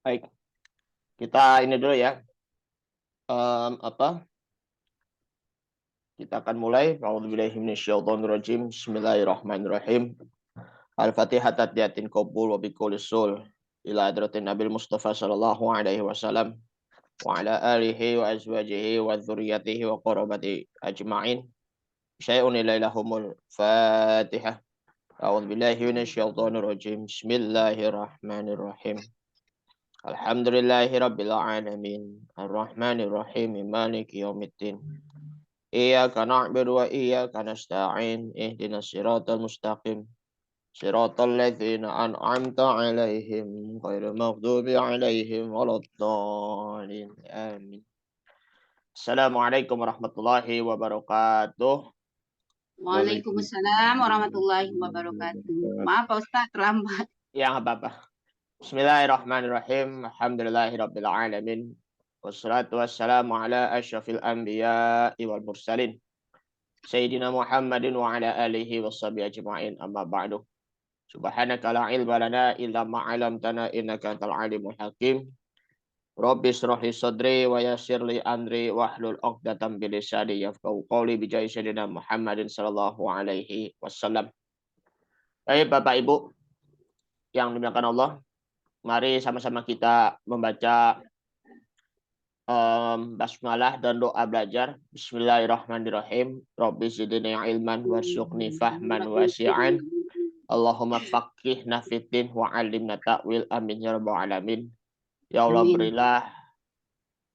Baik, kita ini dulu ya. Apa? Kita akan mulai. A'udzubillahi minasyaitonirrajim. Bismillahirrahmanirrahim. Al-Fatihah tadiyatin qabul wa bikulli sul ila hadratin Nabil Mustafa sallallahu alaihi wasallam wa ala alihi wa azwajihi wa dzurriyyatihi wa qarabati ajma'in. Syai'un ilaihumul Fatihah. A'udzubillahi minasyaitonirrajim. Bismillahirrahmanirrahim. Alhamdulillahi rabbil alamin. Ar-Rahmanir Rahim. Maliki yaumiddin. Iyyaka na'budu wa iyyaka nasta'in. Ihdinas siratal mustaqim. Siratal ladzina an'amta 'alaihim ghairil maghdubi 'alaihim waladdallin. Amin. Assalamualaikum warahmatullahi wabarakatuh. Waalaikumsalam warahmatullahi wabarakatuh. Maaf Pak Ustaz terlambat. Ya, nggak apa-apa. Bismillahirrahmanirrahim. Alhamdulillahirabbil alamin. Wassalatu wassalamu ala asyrafil anbiya'i wal mursalin. Sayyidina Muhammadin wa ala alihi washabihi ajma'in. Amma ba'du. Subhanaka la ilma lana illa ma 'allamtana innaka antal alimul hakim. Rabbi shrah li sadri wa yassir li amri wahlul 'uqdatam min lisani yafqahu qawli bi jahi sayyidina Muhammadin sallallahu alaihi wasallam. Baik Bapak Ibu yang dimuliakan Allah, mari sama-sama kita membaca basmalah dan doa belajar. Bismillahirrahmanirrahim. Rabbi zidni ilman warzuqni fahman wasi'an. Allahumma faqihna fiddin wa 'allimna ta'wil. Amin ya rabbal alamin. Ya Allah, Amin. berilah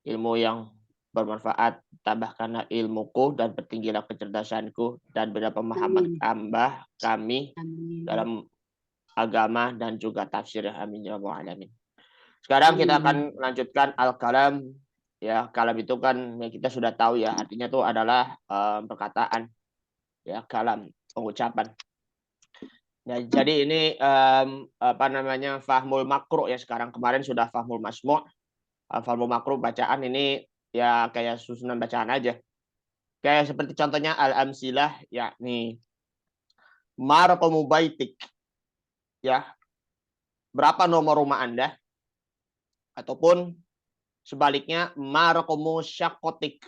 ilmu yang bermanfaat, tambahkanlah ilmuku dan pertinggilah kecerdasanku, dan berilah pemahaman kami Amin. dalam agama dan juga tafsir. Amin ya rabbal alamin. Sekarang kita akan melanjutkan al-kalam. Ya, kalam itu kan kita sudah tahu ya, artinya itu adalah perkataan. Ya, kalam, pengucapan. Ya, jadi ini apa namanya, fahmul makru ya sekarang. Kemarin sudah fahmul masmu'. Fahmul makru bacaan ini ya kayak susunan bacaan aja. Kayak seperti contohnya al-amsilah, yakni ma raqamu baitik. Ya, berapa nomor rumah Anda? Ataupun sebaliknya ma raqamu syaqqatik.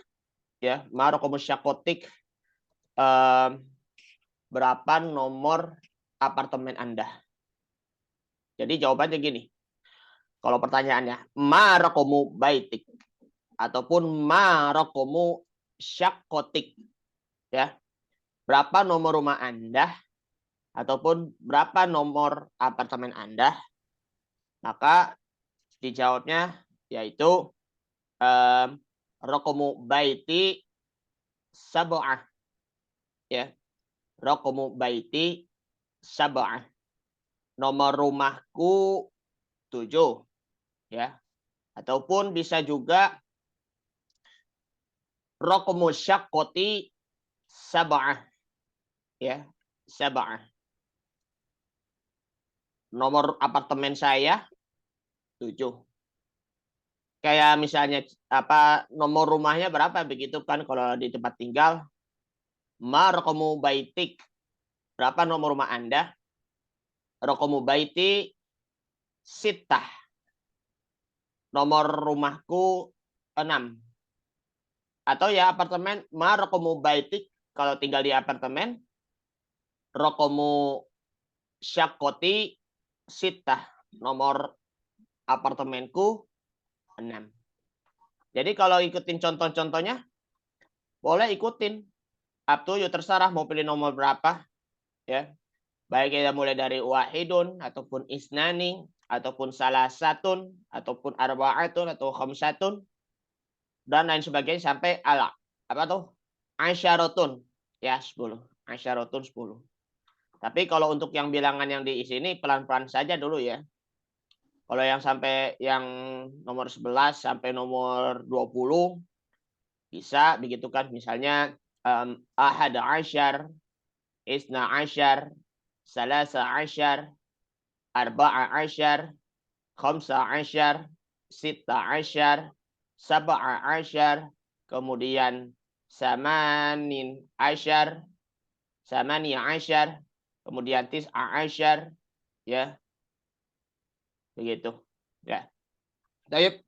Ya, ma raqamu syaqqatik, berapa nomor apartemen Anda? Jadi jawabannya gini. Kalau pertanyaannya, ma raqamu baitik ataupun ma raqamu syaqqatik, ya. Berapa nomor rumah Anda ataupun berapa nomor apartemen Anda? Maka dijawabnya yaitu raqamu baiti sab'ah, ya. Raqamu baiti sab'ah. Nomor rumahku 7, ya. Ataupun bisa juga raqamu syaqqati sab'ah, ya. Sab'ah. Nomor apartemen saya 7. Kayak misalnya apa, nomor rumahnya berapa begitu kan kalau di tempat tinggal. Ma raqamu baitik. Berapa nomor rumah Anda? Raqamu baiti sittah. Nomor rumahku 6. Atau ya apartemen, ma raqamu baitik, kalau tinggal di apartemen. Raqamu syaqqati sittah. Nomor apartemenku 6. Jadi kalau ikutin contoh-contohnya, boleh ikutin. Up to you, terserah mau pilih nomor berapa. Ya. Baik kita mulai dari wahidun, ataupun isnani, ataupun salasatun, ataupun arba'atun, atau khamsatun, dan lain sebagainya sampai ala. Apa tuh? Asyaratun. Ya, 10. Asyaratun 10. Tapi kalau untuk yang bilangan yang di sini pelan-pelan saja dulu ya. Kalau yang sampai yang nomor 11 sampai nomor 20 bisa begitu kan. Misalnya ahad asyar, isna asyar, salasa asyar, arba'a asyar, khamsa asyar, sita asyar, sab'a asyar, kemudian samanin asyar, samani asyar, kemudian tis'a asyar, ya. Begitu, ya. Taib.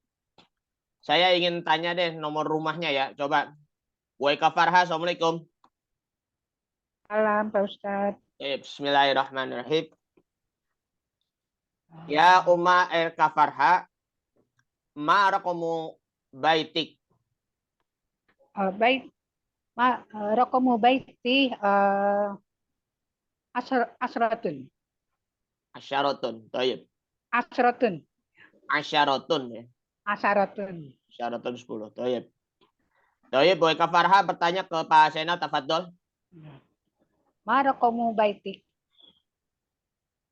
Saya ingin tanya deh nomor rumahnya ya. Coba. Waika Farha, Assalamualaikum. Salam Pak Ustadz. Bismillahirrahmanirrahim. Ya Umma Farha, ma raqamu baitik? Baik, rokomu baiti asratun. Asyaratun. Taib. Asratun. Asyaratun ya. Asaratun. Asyaratun 10. Taib. Taib, Waika Farha bertanya ke Pak Sena, tafadhol. Ma rokomu baiti.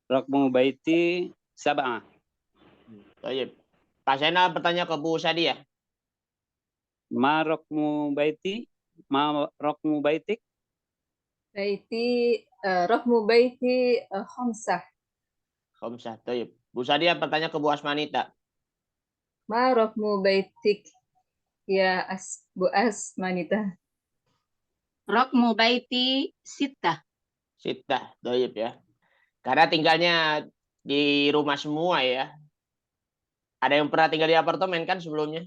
Raqmu baiti sab'ah. Taib. Pak Sena bertanya ke Bu Sadia. Ma raqmu baiti? Ma raqmu baitik? Baiti rohmu baiti khamsah. Khamsah. Taib. Bu Sadia bertanya ke Bu Asmanita. Ma rohmu baitik ya Bu Asmanita. Rokmu baiti sitah. Sitah. Taib ya. Karena tinggalnya di rumah semua ya. Ada yang pernah tinggal di apartemen kan sebelumnya?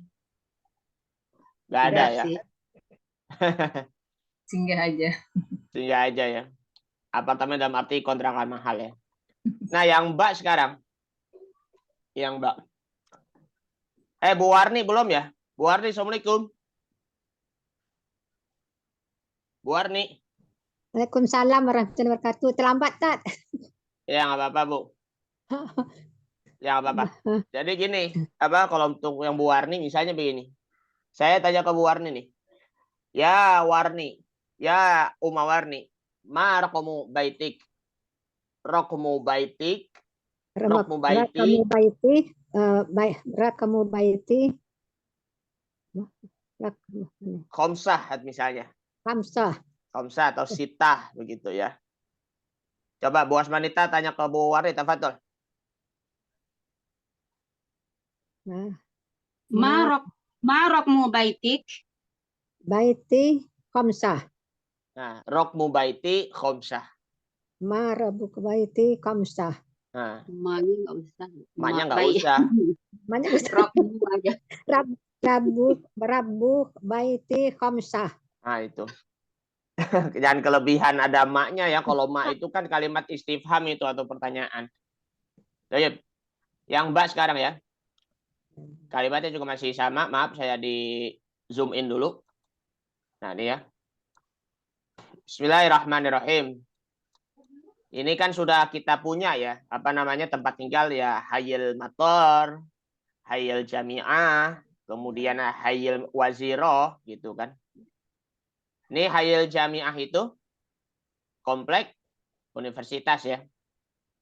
Nggak ada Enggak ya. sih. Singgah aja. Singgah aja ya. Apartemen dalam arti kontrakan mahal ya. Nah, yang Mbak sekarang. Yang Mbak. Bu Warni belum ya? Bu Warni, Assalamualaikum. Bu Warni. Waalaikumsalam warahmatullahi wabarakatuh. Terlambat tak? Ya, nggak apa-apa, Bu. Ya, nggak apa-apa. Jadi gini, kalau untuk yang Bu Warni misalnya begini. Saya tanya ke Bu Warni nih. Ya, Warni. Ya, Uma Warni. Ma raqmu baitik? Raqmu baitik? Raqmu baiti? Rakamu baiti, rakamu baiti, Khamsah misalnya. kamsah. Khamsah atau sitah begitu ya. Coba Bu Asmanita tanya ke Bu Warni, tafadhol. Marokmu baitik. Baiti kamsah. Nah, raqmu baiti khamsah. Marabuk baiti kamsah. Nah, Maknya nggak usah. maknya nggak usah. Banyak Rokmu aja. Rabu baiti kamsah. Nah, itu. Jangan kelebihan ada maknya ya. Kalau mak itu kan kalimat istifham itu atau pertanyaan. Baik. Yang Mbak sekarang ya. Kalimatnya juga masih sama. Maaf, saya di zoom in dulu. Nah, ini ya. Bismillahirrahmanirrahim. Ini kan sudah kita punya ya. Apa namanya tempat tinggal ya. Hayil mator. Hayil jami'ah. Kemudian hayil waziroh. Gitu kan. Ini hayil jami'ah itu komplek universitas ya.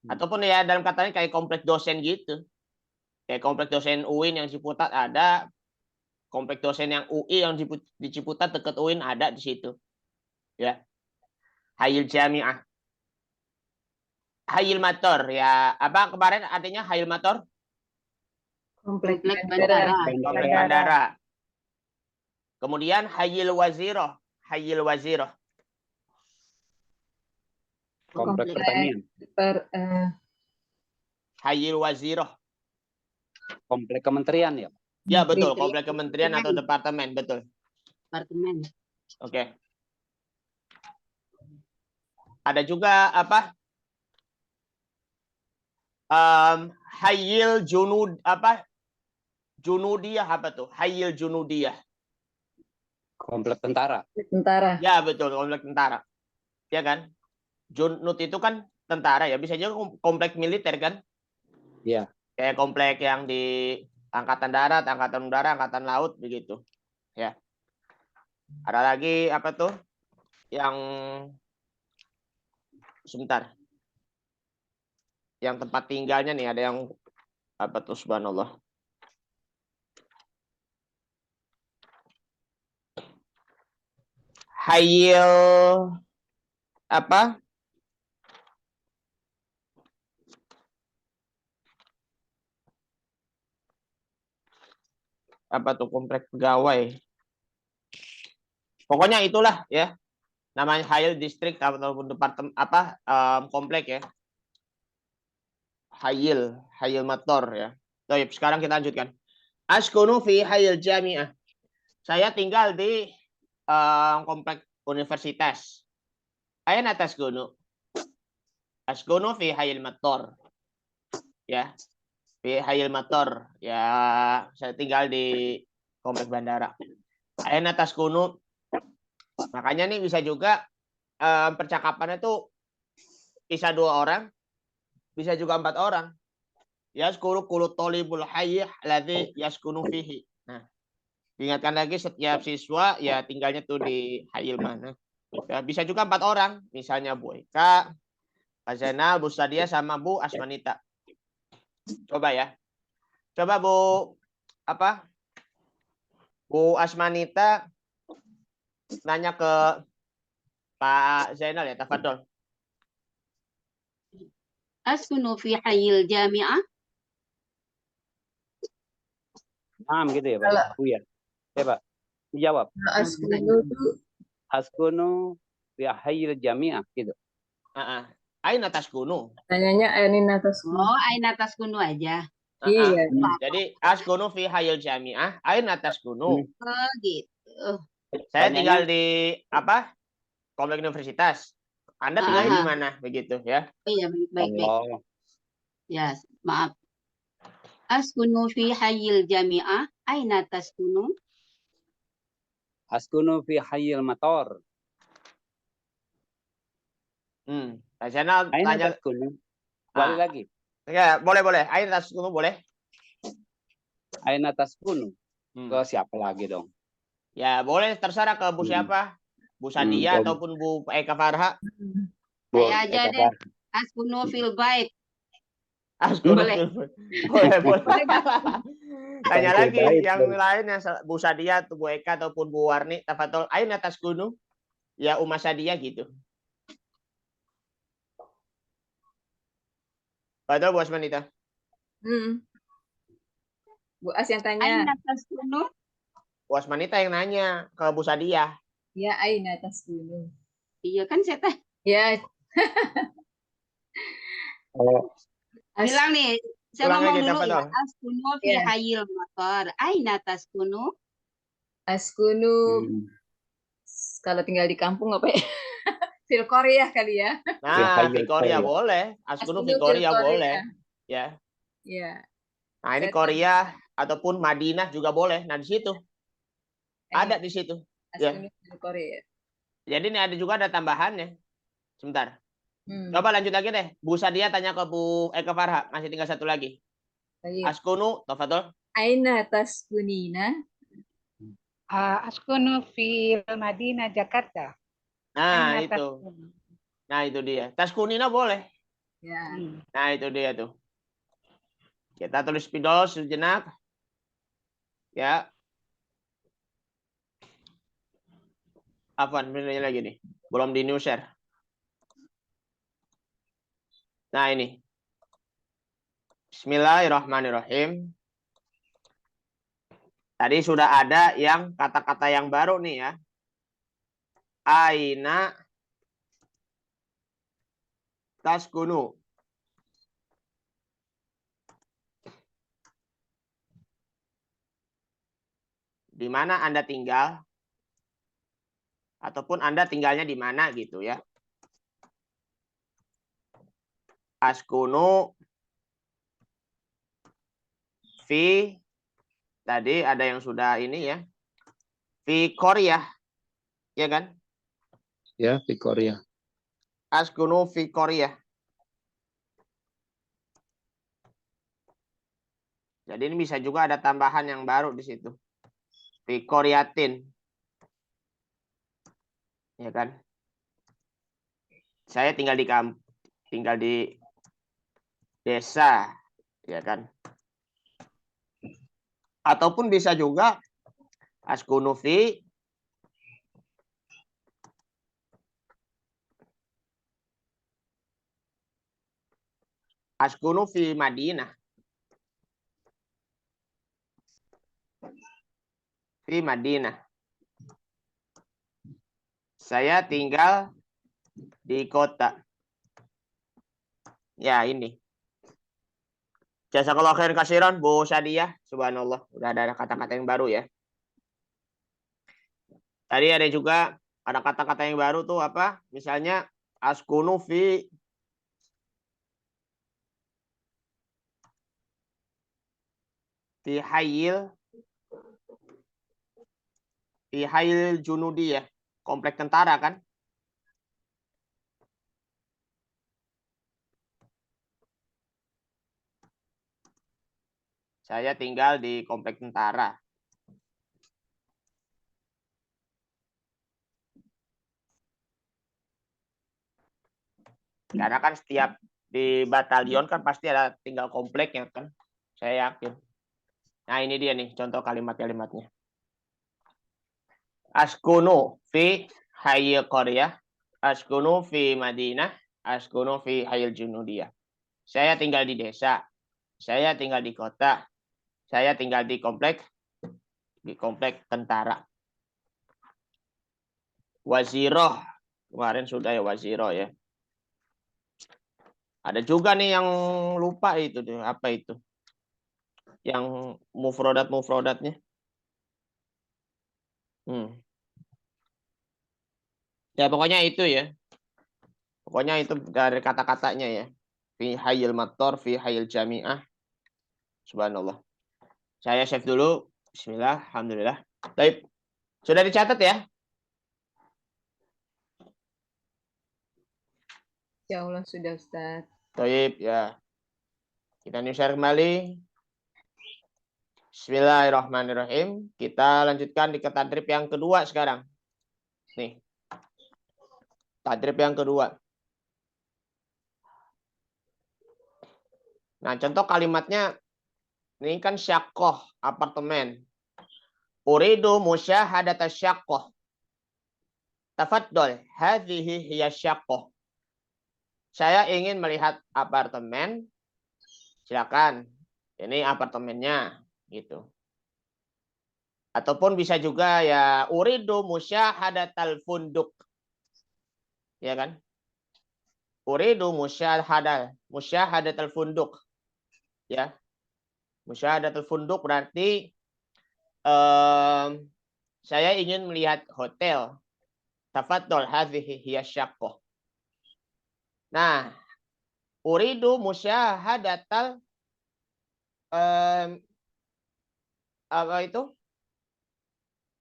Ataupun ya dalam katanya kayak komplek dosen gitu. Kayak komplek dosen UIN yang Ciputat ada. Komplek dosen yang UI yang di Ciputat dekat UIN ada di situ. Ya. Hayil jami'ah. Hayil mator ya. Apa kemarin artinya hayil mator? Komplek bandara. Komplek bandara. Kemudian hayil waziroh. Hayil waziroh. Komplek pertanian. Hayil waziroh. Komplek kementerian ya. Ya betul, komplek kementerian atau departemen, betul. Departemen. Oke. Ada juga apa? Hayil junud apa? Junudiyah apa tuh? Hayil junudiyah. Komplek tentara. Tentara. Ya betul, komplek tentara. Ya kan? Junud itu kan tentara ya, bisa juga komplek militer kan? Iya. Kayak komplek yang di Angkatan Darat, Angkatan Udara, Angkatan Laut begitu. Ya. Ada lagi apa tuh? Yang sebentar. Yang tempat tinggalnya nih ada yang apa tuh, subhanallah. Hayil apa? Apa tuh komplek pegawai? Pokoknya itulah ya. Namanya Hayil distrik ataupun departemen apa komplek ya. Hayil mator ya. Baik, sekarang kita lanjutkan. Askunu fi hayil jami'ah. Saya tinggal di komplek universitas. Aina taskunu? Askunu fi hayil mator. Ya. Fi hayil mator. Ya, saya tinggal di komplek bandara. Aina taskunu? Makanya nih bisa juga percakapannya tuh bisa 2 orang, bisa juga 4 orang. Yaskunu kullu talibul hayy alladzi yaskunu fihi. Nah, ingatkan lagi setiap siswa ya tinggalnya tuh di hayil mana. Ya, bisa juga 4 orang, misalnya Bu Eka, Pak Zainal, Bu Sadia sama Bu Asmanita. Coba ya. Coba Bu Bu Asmanita nanya ke Pak Zainal ya, tafadhol. Askunu fi hayil jami'ah. gitu ya, Pak. Kalau Buya. Ya, Pak. Dijawab. askunu tuh Askunu fi hayil jami'ah gitu. Aina taskunu? tanyanya Aina taskunu. Oh, aina taskunu aja. Iya. Jadi askunu fi hayil jami'ah, aina taskunu? Oh, gitu. Saya Tanyanya- tinggal di komplek universitas. Anda tinggalnya di Ah. mana? Begitu ya. Oh iya, baik. Oh, Ya, maaf. Askunu fi hayil jami'ah. Aina taskunu? askunu fi hayil mator. Pak Zainal Aina tanya. taskunu. Balik lagi. Ya, boleh. Aina taskunu boleh. Aina taskunu. Ke siapa lagi dong? Ya, boleh terserah ke Bu siapa? Bu Sadia Om. ataupun Bu Eka Farha. Saya aja deh. Askunu fil bait. Askunu Boleh. boleh. Tanya Oke, lagi baik, yang baik. lain yang Bu Sadia, Bu Eka ataupun Bu Warni, tafadhol. Aina taskunu? Ya, Uma Sadia gitu. Betul, Bu Asmanita? Bu As yang tanya. Aina taskunu? Bu Asmanita yang nanya ke Bu Sadia. Ya Aina taskunu. Iya kan saya tanya. Ya. Oh, Bilang nih, saya Ulang ngomong lagi, dulu ya. tafadhol. Askunu fi Ya. hayil matar. Aina taskunu? Askunu kalau tinggal di kampung apa ya? Fil Korea kali ya. Nah, hayil Victoria Korea. boleh. Askunu Askunu Victoria fil Korea. boleh. Ya. Ya. Nah, ini Saya Korea ataupun Madinah juga boleh. Nah, di situ. Ada di situ. Askunu fil Korea. Jadi ini ada tambahannya. Sebentar. Coba lanjut lagi deh. Bu Sadia tanya ke Bu Eka Farha. Masih tinggal satu lagi. Baik. Askunu, tafadhol. Aina taskunina? Askunu fil Madinah Jakarta. Nah, Aina itu. taskunu? Nah, itu dia. Taskunina boleh. Ya. Nah, itu dia tuh. Kita tulis spidol sejenak. Ya. Apaan benernya lagi nih? Belum di new share. Nah, ini. Bismillahirrahmanirrahim. Tadi sudah ada yang kata-kata yang baru nih ya. Aina taskunu. Di mana Anda tinggal? Ataupun Anda tinggalnya di mana gitu ya. Askunu fi, tadi ada yang sudah ini ya. Fi Korea. Ya kan? Ya, di Korea. Askunu fi Korea. Jadi ini bisa juga ada tambahan yang baru di situ. Fi Koreatin. Ya kan? Saya tinggal di desa, ya kan? Ataupun bisa juga askunu fi Madinah. Fi Madinah. Saya tinggal di kota. Ya, ini. Jazakallahu khairan kasiran Bu Syadiah. Subhanallah, udah ada kata-kata yang baru ya. Tadi ada juga ada kata-kata yang baru tuh apa? Misalnya askunu fi hayil junudi ya. Komplek tentara kan? Saya tinggal di komplek tentara. Karena kan setiap di batalion kan pasti ada tinggal kompleknya kan. Saya yakin. Nah ini dia nih contoh kalimat-kalimatnya. Askunu fi hayil qaryah. Askunu fi Madinah. Askunu fi hayil junudiyah. Saya tinggal di desa. Saya tinggal di kota. Saya tinggal di komplek tentara. Waziroh. Kemarin sudah ya waziroh ya. Ada juga nih yang lupa itu deh, apa itu? Yang mufrodatnya. Ya pokoknya itu ya. Pokoknya itu dari kata-katanya ya. Fi hayil mator, fi hayil jami'ah. Subhanallah. Saya save dulu. Bismillah, alhamdulillah. Baik. Sudah dicatat ya? Ya Allah sudah Ustaz. Baik ya. Kita share kembali. Bismillahirrahmanirrahim. Kita lanjutkan di tadrib yang kedua sekarang. Nih. Tadrib yang kedua. Nah, contoh kalimatnya ini kan syaqqah, apartemen. Uridu musyahadata syaqqah. Tafaddal, hadhihi hiya syaqqah. Saya ingin melihat apartemen. Silakan. Ini apartemennya gitu. Ataupun bisa juga ya uridu musyahadatal funduk. Ya kan? Uridu musyahadatal funduk. Ya. Musyahadatul funduk berarti saya ingin melihat hotel. Tafaddal hadhihi hiya syaqqah. Nah, uridu musyahadatal apa itu?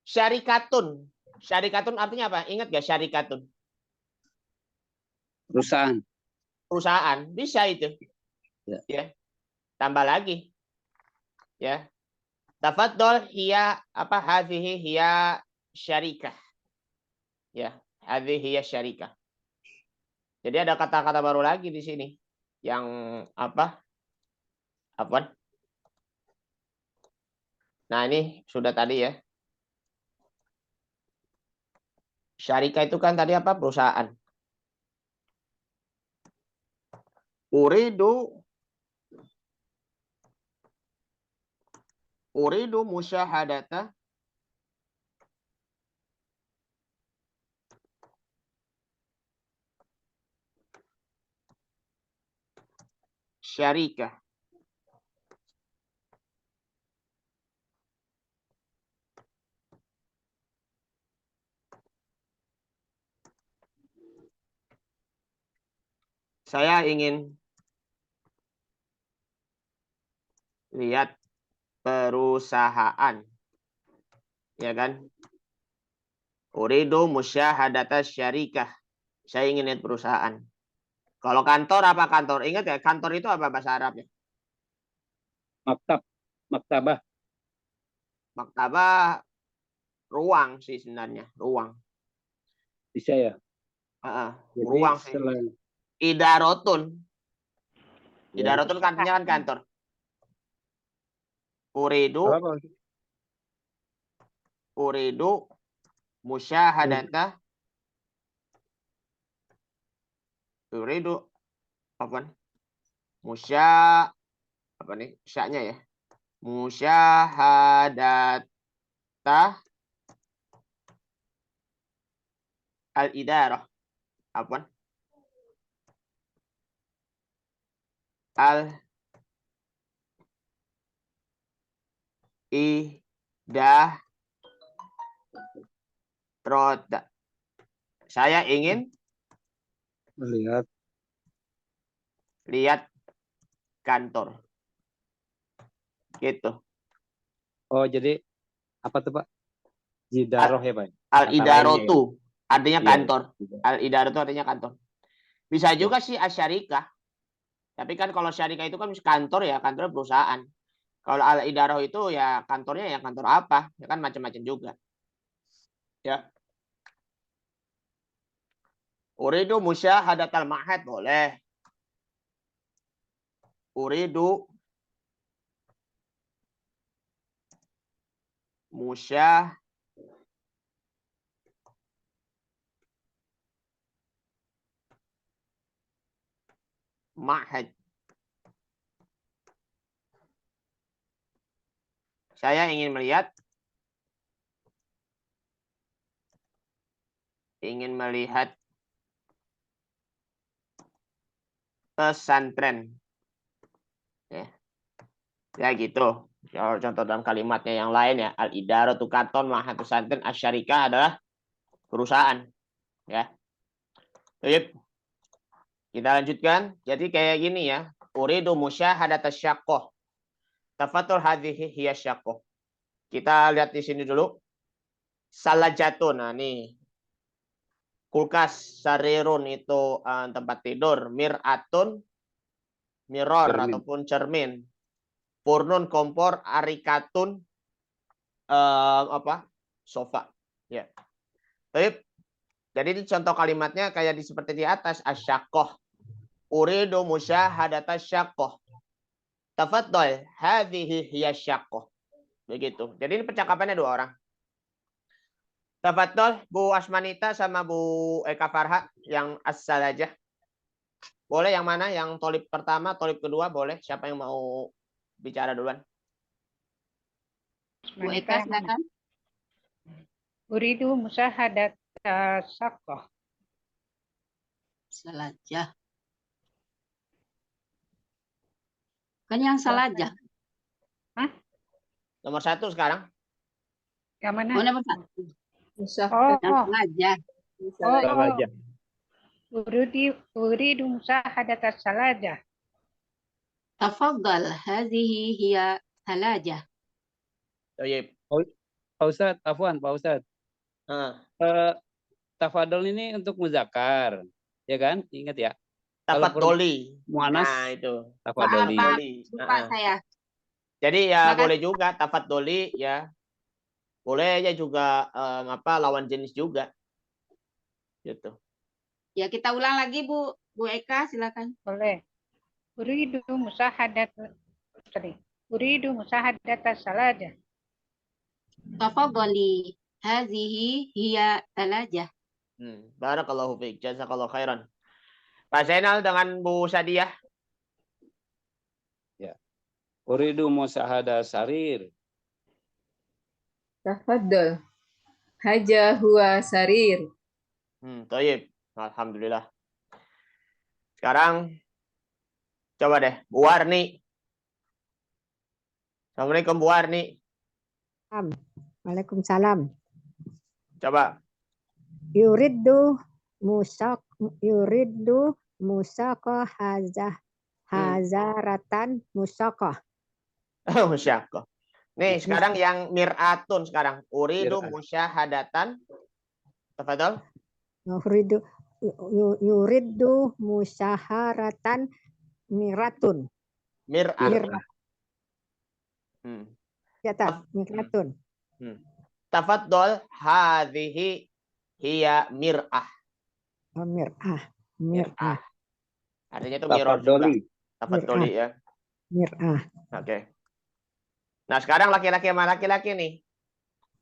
Syarikatun. Syarikatun artinya apa? Ingat gak syarikatun? Perusahaan. Perusahaan. Bisa itu. Ya. Tambah lagi. Ya. Tafaddal hiya apa? Hadhihi hiya syarikah. Ya, hadhihi hiya syarikah. Jadi ada kata-kata baru lagi di sini yang apa? Apa? Nah, ini sudah tadi ya. Syarikah itu kan tadi apa? Perusahaan. Uridu musyahadata syarikah. Saya ingin lihat perusahaan. Ya kan? Uridu musyahadata syarikah. Saya ingin lihat perusahaan. Kalau kantor apa kantor? Ingat ya, kantor itu apa bahasa Arabnya? Maktabah. Maktabah ruang sih sebenarnya, ruang. Bisa ya? Jadi Ruang sih. Idarotun. Idarotun kan artinya kan kantor. Uridu musyahadata. Uridu apa? Apa nih? Syaknya ya. Musyahadata al-idarah. Apa? idarota. Saya ingin Melihat. lihat kantor. Gitu. Oh, jadi apa tuh, Pak? Jidaroh ya, Pak? Al-idarotu artinya Iya, kantor. iya. Al-idarotu artinya kantor. Bisa Oke. juga sih asyarikah. Tapi kan kalau syarikah itu kan kantor ya, kantor perusahaan. Kalau al-idaroh itu ya kantornya ya kantor apa? Ya kan macam-macam juga. Ya. Uridu musyahadatal ma'had boleh. Uridu ma'had. Saya ingin melihat pesantren. Ya gitu. Kalau contoh dalam kalimatnya yang lain ya, al-idaratu kantor, ma'had pesantren, asyarikah adalah perusahaan. Ya. Baik. Kita lanjutkan. Jadi kayak gini ya. Uridu musyahadat asyaqqah. Tafatul hadhihi hiya syaqqah. Kita lihat di sini dulu. Salajatun. Nah, nih. Kulkas, sarirun itu tempat tidur, miratun, mirror Cermin. ataupun cermin. Purnun, kompor, arikatun, sofa. Ya. Baik. Jadi ini contoh kalimatnya kayak seperti di atas, asyaqqah. Uridu musyahadata syaqqah. Tafaddal, hadhihi hiya syaqqah. Begitu. Jadi ini percakapannya dua orang. Tafaddal, Bu Asmanita sama Bu Eka Farha yang asal aja. Boleh yang mana? Yang tolib pertama, tolib kedua boleh. Siapa yang mau bicara duluan? Bu Eka silakan. Uridu musyahadat syaqqah. Salajah. Kan yang salajah. Nomor 1 sekarang. Yang mana? Oh, nomor 1. Musyahadat. Yang salajah. Salajah. Uridu musyahadat salajah. Tafaddal, hadhihi hiya salajah. Baik. Pak Ustadz, afwan, Pak Ustadz. Tafadol ini untuk muzakkar, ya kan? Ingat ya. Kalau Tafaddoli. muannas, Nah, itu. tafadoli. Lupa saya. Jadi ya Makasih. boleh juga tafaddoli ya. Boleh aja juga lawan jenis juga. Gitu. Ya, kita ulang lagi Bu Eka silakan. Boleh. Uridu musyahadat salajah. Tafaddali, hadhihi hiya salajah. Barakallahu fiik. Jazakallahu khairan. Pak Zainal dengan Bu Sadiah. Ya. Uridu musahada sarir. Tafaddal. Haja huwa sarir. Thayyib. Alhamdulillah. Sekarang coba deh Bu Warni. Assalamualaikum Bu Warni. Waalaikumsalam. Coba. Yuriddu musaqah hazaratan musaqah. Musyaqqah. Nih, sekarang yang miratun sekarang. Uridu Mirat. musyahadatan. Tafadhol. Yuriddu musyaharatan miratun. Mir'ah. Ya tak, miratun. Tafadhol, hadhihi hiya mir'ah. Mir'ah. Artinya itu mirror juga. Tafadholi ya. Mir'ah. Oke. Nah, sekarang laki-laki sama laki-laki nih.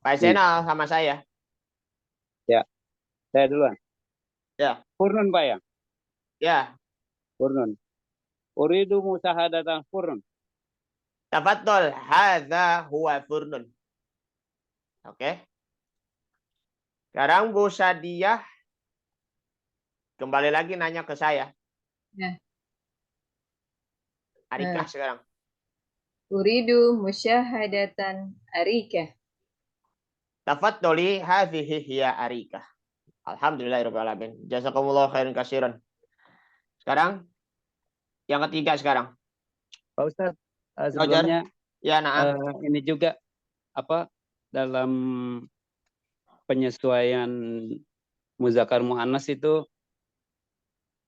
Pak Zainal sama saya. Ya. Saya duluan. Ya. Furnun, Pak ya? Ya. Furnun. Uridu musahadatan furnun. Tafadhol, hadza huwa furnun. Oke. Sekarang Bu Sadiah kembali lagi nanya ke saya. Ya. Arikah sekarang. Uridu musyahadatan arikah. Tafaddali hadhihi hiya arikah. Alhamdulillahirabbil alamin. Jazakumullah khairan katsiran. Sekarang yang ketiga sekarang. Pak Ustadz, Roger. sebelumnya Ya, Naam. ini juga apa dalam penyesuaian muzakkar muannas itu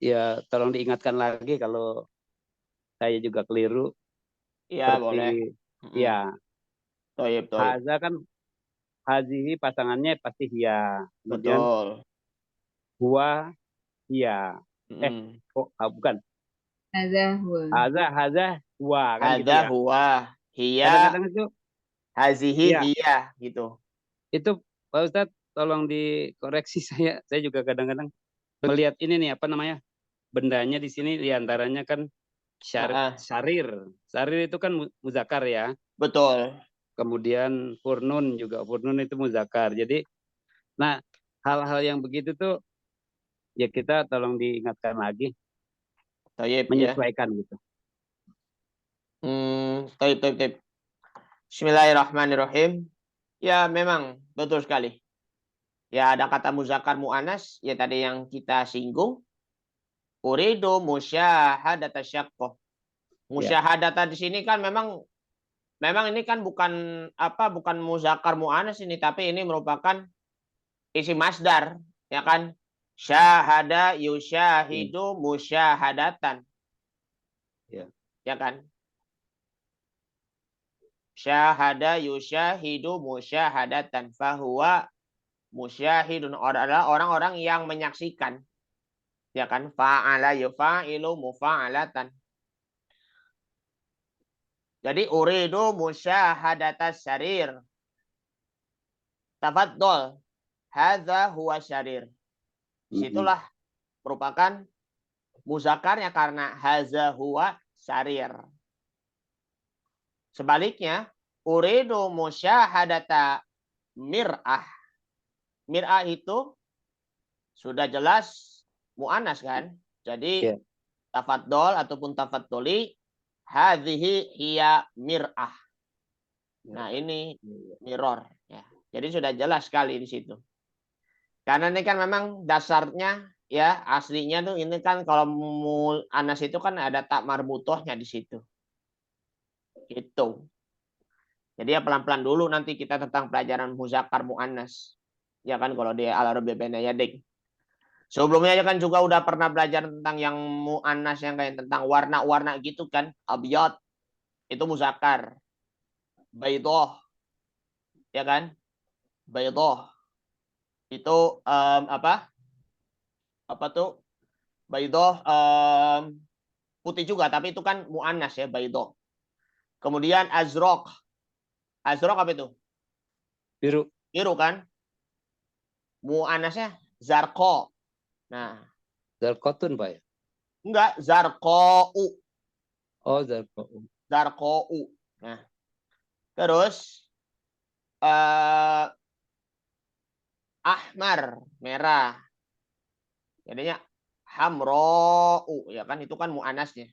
ya tolong diingatkan lagi kalau saya juga keliru. Iya, Seperti boleh. ya Toyib. haza kan hazihi pasangannya pasti hiya. Kemudian Betul. huwa hiya. Bukan. Hadza huwa. Haza huwa kan gitu Hadza ya. huwa hiya Kadang-kadang itu hazihi Iya. hiya gitu. itu Pak Ustadz tolong dikoreksi saya juga kadang-kadang melihat ini nih apa namanya bendanya di sini diantaranya kan sarir itu kan muzakkar ya, Betul. kemudian furnun itu muzakkar. Jadi nah hal-hal yang begitu tuh ya kita tolong diingatkan lagi, Toyib ya. menyesuaikan gitu. Toyib. Bismillahirrahmanirrahim. Ya, memang betul sekali. Ya, ada kata muzakkar muannas ya tadi yang kita singgung. Uridu musyahadata syaqqah. Musyahadata di sini kan memang ini kan bukan muzakkar muannas ini, tapi ini merupakan isi masdar, ya kan? Syahada yusyahidu musyahadatan. Ya kan? Syahada yusyahidu musyahadatan fahuwa musyahidun adalah orang-orang yang menyaksikan. Ya kan? Fa'ala yufa'ilu mufa'alatan. Jadi uridu musyahadatas syarir. Tafaddal. Hadza huwa syarir. Situlah merupakan muzakarnya karena hadza huwa syarir. Sebaliknya, uridu musyahadata mir'ah. Mir'ah itu sudah jelas mu'annas kan? Jadi tafaddal ataupun tafadduli hadhihi hiya mir'ah. Nah, ini mirror ya. Jadi sudah jelas sekali di situ. Karena ini kan memang dasarnya ya aslinya tuh ini kan kalau mu'annas itu kan ada tak marbutohnya di situ. Gitu. Jadi ya pelan-pelan dulu nanti kita tentang pelajaran muzakkar muannas. Ya kan kalau di al-Arabiyyah baina yadik. Sebelumnya kan juga udah pernah belajar tentang yang muannas yang kayak tentang warna-warna gitu kan. Abyad itu muzakkar. Baydoh. Ya kan? Baydoh. Itu apa? Apa tuh? Baydoh putih juga tapi itu kan muannas ya baydoh. Kemudian azraq. Azraq apa itu? Biru. Biru kan? Mu'anasnya zarqo. Nah. Zarqotun Pak ya? Enggak, zarqo'u. Oh, zarqo'u. Zarqo'u. Nah. Terus ahmar, merah. Jadinya hamro'u. Ya kan? Itu kan mu'anasnya.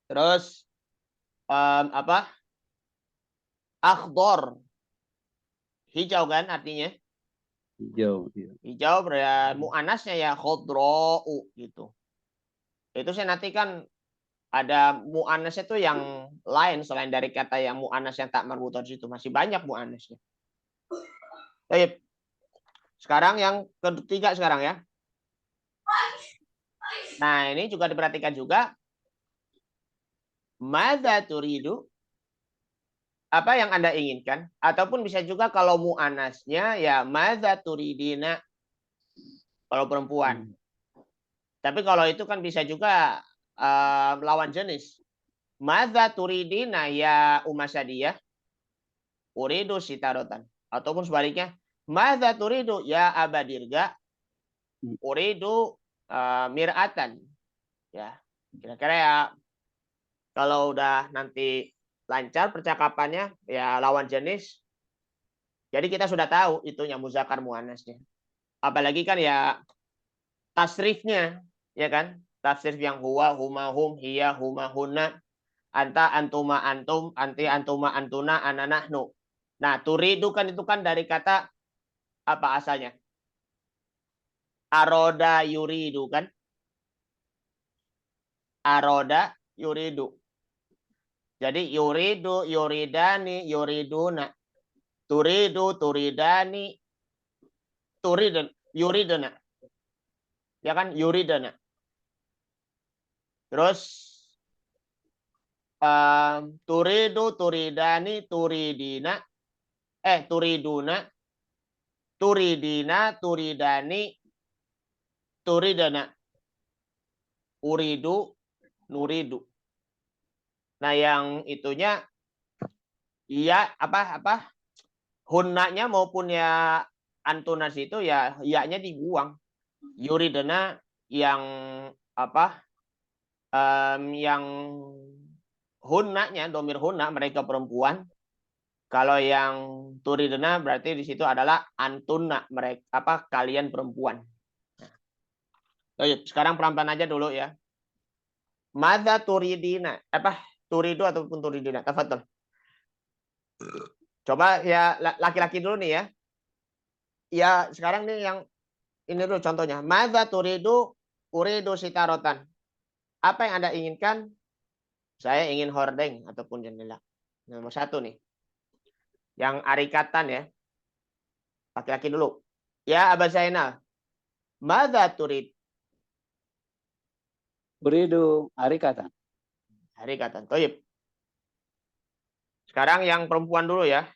Terus apa? Akhdor. Hijau kan artinya? Hijau. Iya. Hijau berarti mu'anasnya ya khodro'u gitu. Itu saya nanti kan ada mu'anas itu yang lain selain dari kata yang mu'anas yang tak marbutoh itu masih banyak mu'anasnya. Baik. Sekarang yang ketiga sekarang ya. Nah, ini juga diperhatikan juga. Madza turidu? Apa yang Anda inginkan? Ataupun bisa juga kalau mu'anasnya ya madza turidina kalau perempuan. Tapi kalau itu kan bisa juga lawan jenis. Madza turidina ya umasadiyah? Uridu sitarotan. Ataupun sebaliknya, madza turidu ya abadirga? Uridu mir'atan. Ya, kira-kira ya kalau udah nanti lancar percakapannya ya lawan jenis. Jadi kita sudah tahu itunya muzakkar muannasnya. Apalagi kan ya tasrifnya, ya kan? Tasrif yang huwa, huma, hum, hiya, huma, hunna. anta, antuma, antum, anti, antuma, antuna, ana, nahnu. Nah, turidu kan itu kan dari kata apa asalnya? Aroda yuridu kan? Aroda yuridu. Jadi yuridu, yuridani, yuriduna. Turidu, turidani, turidan, yuridana. Ya kan? Yuridana. Terus turidu, turidani, turidina. Turiduna. Turidina, turidani, turidana. Uridu, nuridu. Nah, yang itunya iya apa hunnanya maupun ya antunas itu ya iya-nya dibuang. Yuridana yang apa? Yang hunnanya domir hunna mereka perempuan. Kalau yang turidana berarti di situ adalah antuna mereka apa kalian perempuan. Sekarang pelan-pelan aja dulu ya. Madza turidina apa turidu ataupun turidina. Tafadhol. Coba ya laki-laki dulu nih ya. Ya sekarang nih yang ini dulu contohnya. Madza turidu uridu sitarotan. Apa yang Anda inginkan? Saya ingin hordeng ataupun jendela. Nomor 1 nih. Yang arikatan ya. Laki-laki dulu. Ya Aba Zainal. Madza turid? Uridu arikatan. Arikatan. Toyib. Sekarang yang perempuan dulu ya.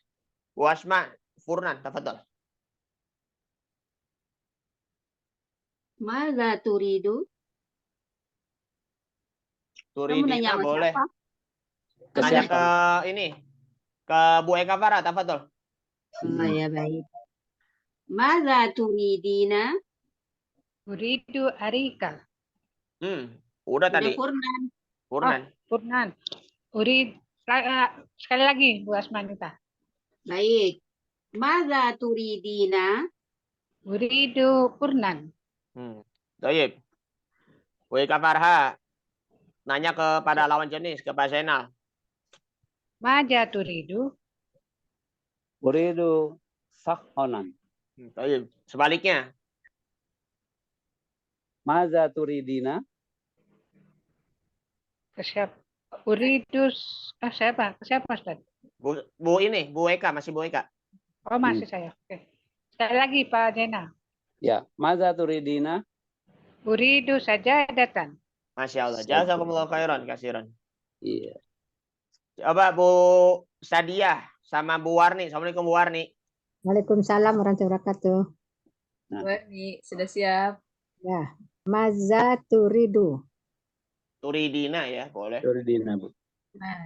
Bu Asma Furnan, tafadhol. Madza turidu? Kamu Turidina nanya sama boleh. siapa? Nanya ke ini. Ke Bu Eka Farah, tafadhol. Oh ya baik. Madza turidina? Uridu arika. Udah Udah tadi. Furnan. Furnan. Purnan. Sekali lagi Bu Asmanita. Baik. Madza turidina? Uridu Purnan. Toyib. Bu Eka Farha. Nanya kepada lawan jenis, ke Pak Zainal. Maja turidu? Uridu sakhonan. Toyib. Sebaliknya. Maza turidina? Uridu siapa? Siapa Ustaz? Bu ini, Bu Eka, masih Bu Eka. Oh masih saya. Oke. Sekali lagi Pak Jena. Ya, maza turidina? Uridu saja datang. Masya Allah. Jazakumullah khairan, kasiran. Iya. Coba Bu Sadiah sama Bu Warni. Assalamualaikum Bu Warni. Waalaikumsalam warahmatullahi wabarakatuh. Warni, sudah siap? Ya. Maza turidu. Turidina ya, boleh. Turidina, Bu.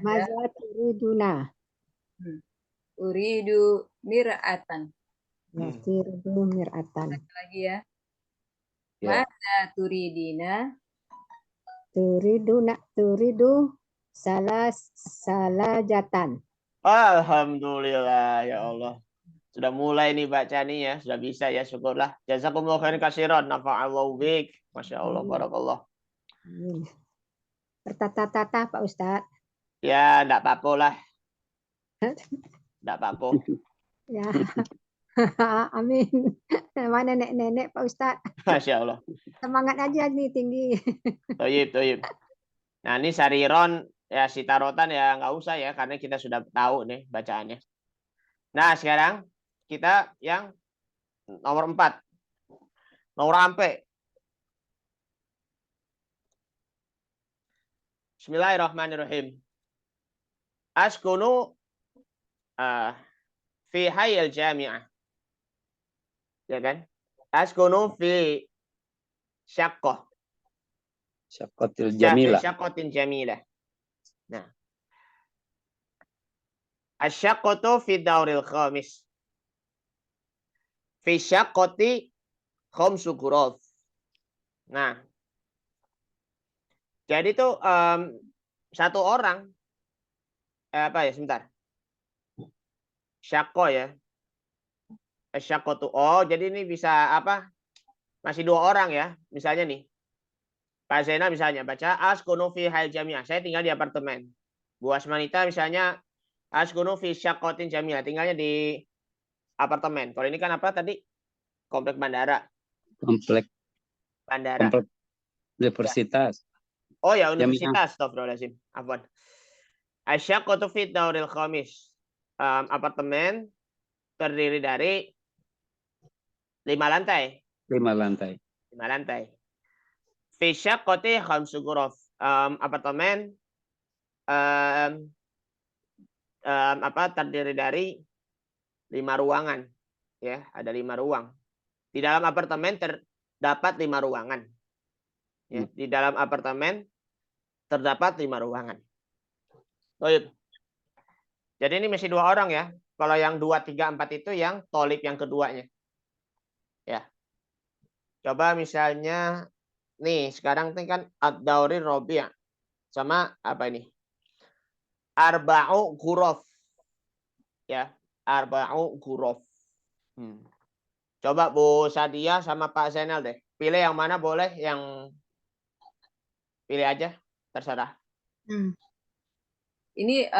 Maza turiduna. Uridu mir'atan. Ya, turidu mir'atan. Lagi ya. Ya. Maza turidina? Turidu salajatan. Alhamdulillah ya Allah. Sudah mulai nih baca nih ya, sudah bisa ya, syukurlah. Jazakumullah khairan katsiran, nafa'allahu bik. Masya Allah, barakallah. Amin. Bertata-tata Pak Ustadz. Ya, enggak apa-apa lah. Enggak apa-apa. Ya. Amin. Mana nenek-nenek Pak Ustadz. Masya Allah. Semangat aja nih tinggi. Toyib, toyib. Nah, ini sariron ya sitarotan ya nggak usah ya karena kita sudah tahu nih bacaannya. Nah, sekarang kita yang nomor 4. Nomor ampe. Bismillahirrahmanirrahim. Askunu fi hayal jami'ah. Ya kan? Askunu fi syaqqah. Syaqqatil jamilah. Syaqqatin jamilah. Nah. Asyaqqatu fi dauril khamis. Fi syaqqati khamsu ghuraf. Nah. Jadi tuh satu orang apa ya sebentar. Syaqqah ya. Asyaqqatu. Oh, jadi ini bisa apa? Masih 2 orang ya. Misalnya nih. Pak Zainal misalnya baca askunu fi hayal jami'ah. Saya tinggal di apartemen. Bu Asmanita misalnya askunu fi syaqqatin jamilah, tinggalnya di apartemen. Kalau ini kan apa tadi? Komplek bandara. Komplek Bandara. universitas. Oh ya, Jamiah. universitas. Astagfirullahaladzim. Afwan. Asyaqqatu fi dauril khamis. Apartemen terdiri dari 5 lantai. 5 lantai. 5 lantai. Fi syaqqati khamsu ghuraf. Apartemen terdiri dari 5 ruangan. Ya, ada 5 ruang. Di dalam apartemen terdapat 5 ruangan. Ya, di dalam apartemen terdapat 5 ruangan. Baik. Jadi ini masih 2 orang ya. Kalau yang 2, 3, 4 itu yang tolib yang keduanya. Ya. Coba misalnya nih sekarang ini kan ad-dauri robi' sama apa ini? Arba'u ghuraf. Ya, arba'u ghuraf. Coba Bu Sadia sama Pak Zainal deh. Pilih yang mana boleh, yang pilih aja, terserah. Ini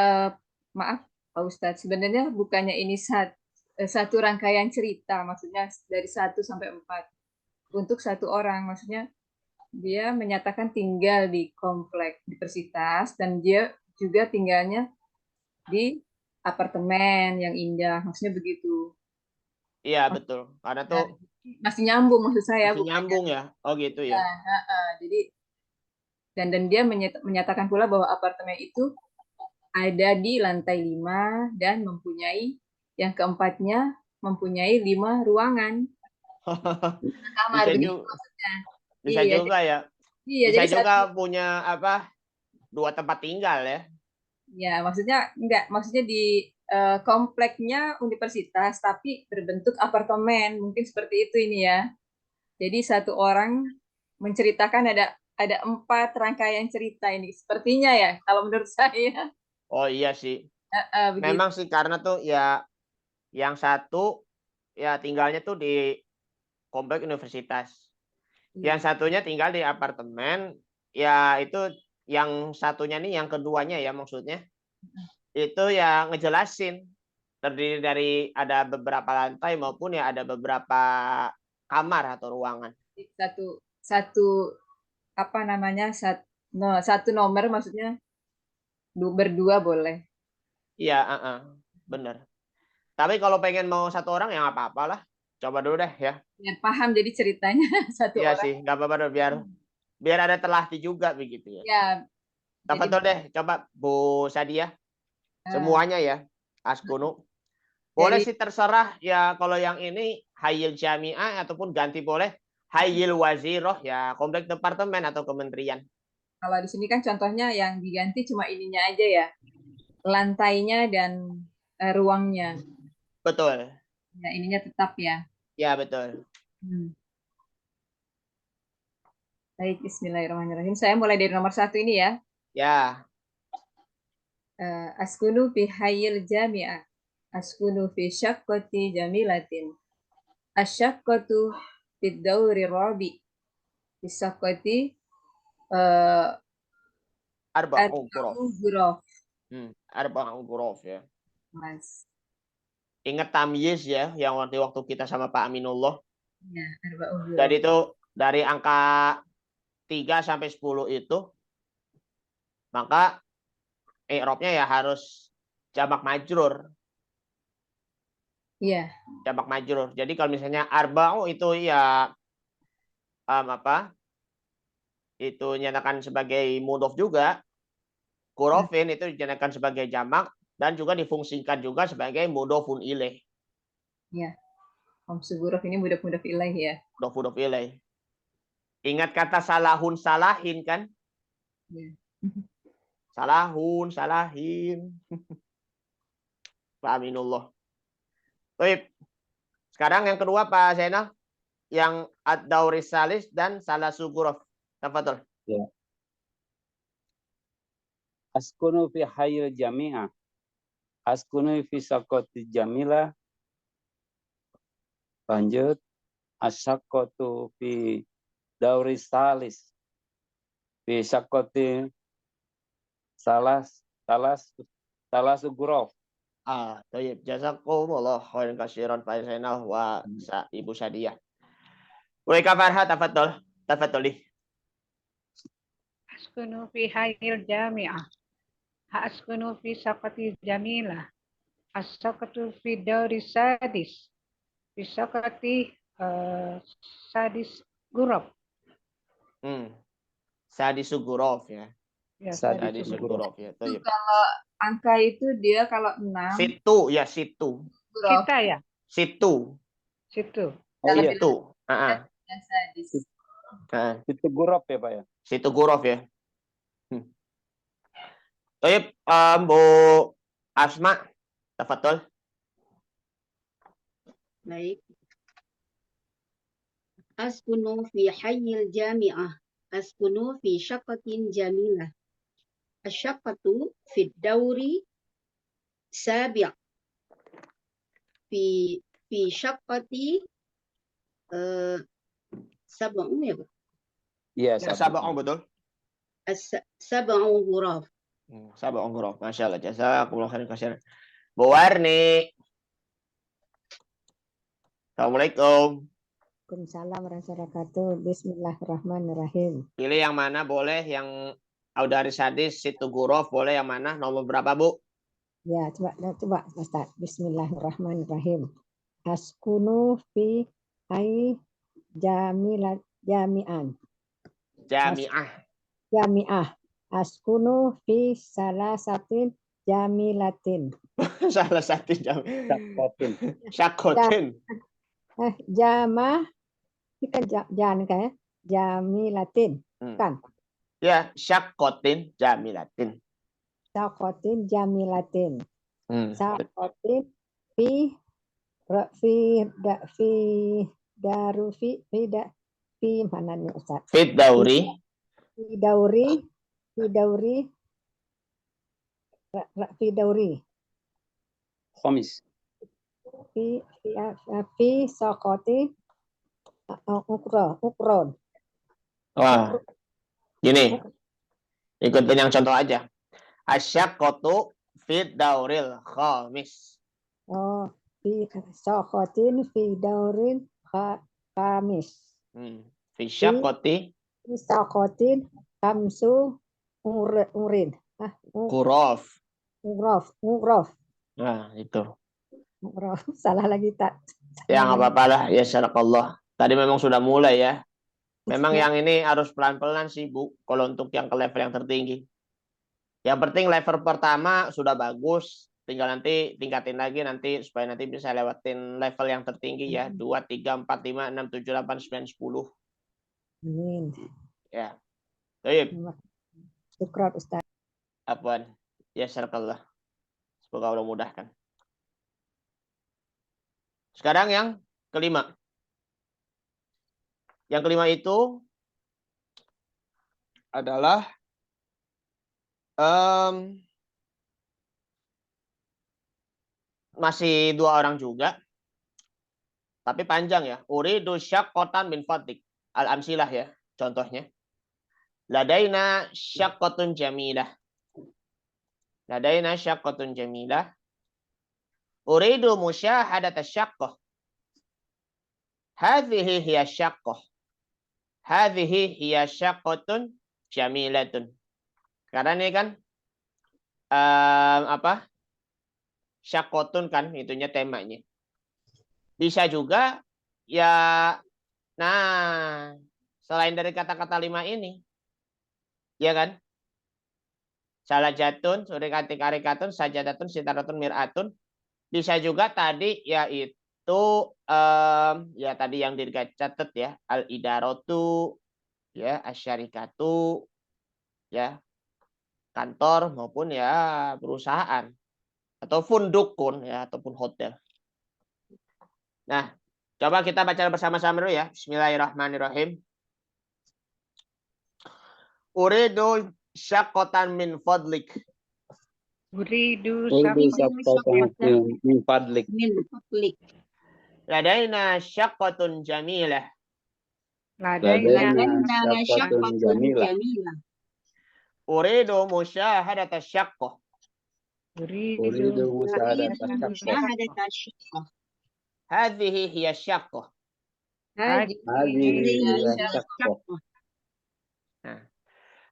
maaf Pak Ustadz, sebenarnya bukannya ini satu rangkaian cerita, maksudnya dari 1 sampai 4 untuk 1 orang, maksudnya dia menyatakan tinggal di komplek universitas dan dia juga tinggalnya di apartemen yang indah, maksudnya begitu. Iya betul, karena tuh masih nyambung maksud saya. Masih nyambung ya, oh gitu ya. Jadi dan dia menyatakan pula bahwa apartemen itu ada di lantai 5 dan mempunyai yang keempatnya mempunyai 5 ruangan. Kamar bisa begitu juga, maksudnya. bisa Iya, juga ya. Iya, bisa jadi juga punya apa? 2 tempat tinggal ya. Ya, maksudnya enggak, maksudnya di kompleknya universitas tapi berbentuk apartemen, mungkin seperti itu ini ya. Jadi 1 orang menceritakan ada 4 rangkaian cerita ini sepertinya ya, kalau menurut saya. Oh iya sih. Begitu. Memang sih karena tuh ya yang satu ya tinggalnya tuh di komplek universitas. Yang satunya tinggal di apartemen, ya itu yang satunya nih, yang keduanya ya maksudnya. Itu ya ngejelasin terdiri dari ada beberapa lantai maupun ya ada beberapa kamar atau ruangan. Satu apa namanya? Satu nomor maksudnya berdua boleh. Iya, bener. Tapi kalau pengen mau 1 orang ya nggak apa-apa lah. Coba dulu deh ya. Biar paham jadi ceritanya 1 Iya orang. sih, nggak apa-apa deh, biar ada terlatih juga begitu ya. Ya. Tafadhol deh, coba Bu Sadia. Semuanya ya, askunu. Boleh sih terserah ya, kalau yang ini Hayyil Jami'ah ataupun ganti boleh Hayyil Waziroh ya, komplek departemen atau kementerian. Kalau di sini kan contohnya yang diganti cuma ininya aja ya. Lantainya dan ruangnya. Betul. Ya, ininya tetap ya. Ya, betul. Baik, bismillahirrahmanirrahim. Saya mulai dari nomor 1 ini ya. Ya. Askunu fi hayyil jami'ah. Askunu fi syaqqati jamilatin. Asyaqqatu fi dauri rabi. Fi syaqqati Arba'u ghuraf. Arba'u ghuraf ya. Mas. Ingat tamyiz ya, yang waktu kita sama Pak Aminullah. Ya, arba'u ghuraf. Jadi itu dari angka 3 sampai 10 itu, maka i'rabnya ya harus jamak majrur. Iya. Jamak majrur. Jadi kalau misalnya arba'u itu ya itu dinyatakan sebagai mudhof juga. Ghurafin itu dinyatakan sebagai jamak dan juga difungsikan juga sebagai mudhofun ilaih. Iya. Khamsu ghuraf ini mudhof ilaih ya. Mudhof ilaih. Ingat kata salahun salahin kan? Ya. Salahun salahin. Pak Aminullah. Baik. Sekarang yang kedua Pak Zainal, yang ad-dauris salis dan salasu ghuraf. Tafadhol. Ya. Askunu fi hayyil jami'ah. Askunu fi syaqqati jamilah. Lanjut. Asyaqqatu fi dauris salis. Fi syaqqati Salah sugurov. Tayyib. Jazakumullah khairan katsiran Pak Zainal wa Ibu Sadiyah. Wa Kak Farha, tafadhol. Askunu fi hayyil jami'ah. Askunu fi saqatil jamilah. As-saqatu fi dauri sadis. Fi saqati sadis gurab. Sadis sugurov ya. Ya, Sadis sadis sugurov ya. Itu Tayyib. kalau angka itu dia kalau 6 Situ ya, situ. huruf Kita ya, Situ. situ. Oh iya, Situ. yang sadis. itu gurov ya Pak ya. Situ gurov ya. Tayyib, Bu Asma, tafadhol. Baik. Askunu fi hayyil jami'ah. Askunu fi syaqatin jamilah. Asyaqatu fi dauri sabi'. Fi syaqati sab'un ya, Pak? Iya, Sab'un betul. Sab'un ghuraf. Sab'un guruf. Masya Allah. Jazakumullah khairan katsiran. Bu Warni. Assalamualaikum. Waalaikumsalam warahmatullahi wabarakatuh. Bismillahirrahmanirrahim. Pilih yang mana boleh, yang Audaris hadis, situ guruf boleh, yang mana? Nomor berapa, Bu? Ya, coba Ustaz. Bismillahirrahmanirrahim. Askunu fi jami'an. Jami'ah. Askunu fi salasatin jamilatin. Salah satu jam. Syakotin. Jamah ini kan jangan kayak jamilatin kan? Ya, syakotin jamilatin. Sakotin jamilatin. Sakotin fi mana nih Ustaz? Fit dauri. Fi dauri. Komis. Fi sokoti ukron. Wah, gini, ikutin yang contoh aja. Asyakotu fit dauril khamis. Oh, fi sokotin fi daurin khamis. Fi syakoti. Fi sokotin kamsu urin. Kurof. Urof. Nah, itu. Salah lagi tak. Ya nggak apa-apa lah, ya syarakallah. Tadi memang sudah mulai ya. Memang yang ini harus pelan-pelan sih Bu, kalau untuk yang ke level yang tertinggi. Yang penting level pertama sudah bagus, tinggal nanti tingkatin lagi nanti supaya nanti bisa lewatin level yang tertinggi ya. 2, 3, 4, 5, 6, 7, 8, 9, 10. Amin. Ya. Baik. Syukran Ustaz. Apaan? Ya syarakallah. Semoga Allah mudahkan. Sekarang yang kelima. Yang kelima itu adalah masih 2 orang juga. Tapi panjang ya. Uridu syaqqatan min fadlik. Al-amsilah ya. Contohnya. Ladaina syaqqatun jamilah. Ladaina syaqqatun jamilah. Uridu musyahadat asyaqqah. Hadhihi hiya syaqqah. Hadhihi hiya syaqqatun jamilatun. Karena ini kan syaqqatun kan itunya temanya. Bisa juga ya, nah selain dari kata-kata 5 ini, ya kan? Salajatun, surikatikatun, sajadatun, sitaratun, miratun. Bisa juga tadi yaitu ya tadi yang dicatat ya, al-idaratu, ya asyarikatu, ya kantor maupun ya perusahaan atau fundukun ya ataupun hotel. Nah, coba kita baca bersama-sama dulu ya. Bismillahirrahmanirrahim. Uridu syaqqatan min fadlik. Uridu syaqqatan min fadlik. Ladaina syaqqatun jamilah. Ladaina syaqqatun jamilah. Uridu musyahadat asyaqqah. Uridu musyahadat Musyahadat. Hadhihi hiya syaqqah. Haji. Hadhihi syaqqah.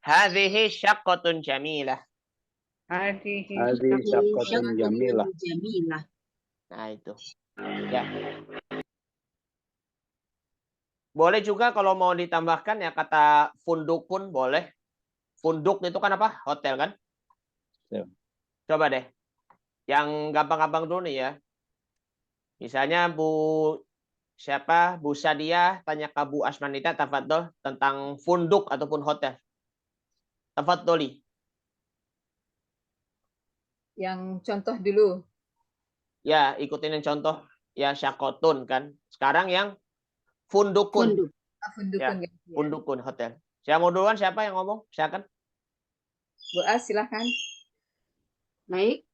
Hadhihi syaqqatun jamilah. Hadhihi Hadhihi syaqqatun jamilah. Jamilah. Nah, itu. Ya. Boleh juga kalau mau ditambahkan ya kata funduk pun boleh. Funduk itu kan apa? Hotel kan? Ya. Coba deh. Yang gampang-gampang dulu nih ya. Misalnya Bu Sadia tanya ke Bu Asmanita tafadhol tentang funduk ataupun hotel. Tafadholi. Yang contoh dulu. Ya, ikutin yang contoh ya syakotun kan. Sekarang yang fundukun. Funduk. Fundukun. Ya, fundukun hotel. Saya mau duluan, siapa yang ngomong? Silakan. Bu As, silahkan. Baik.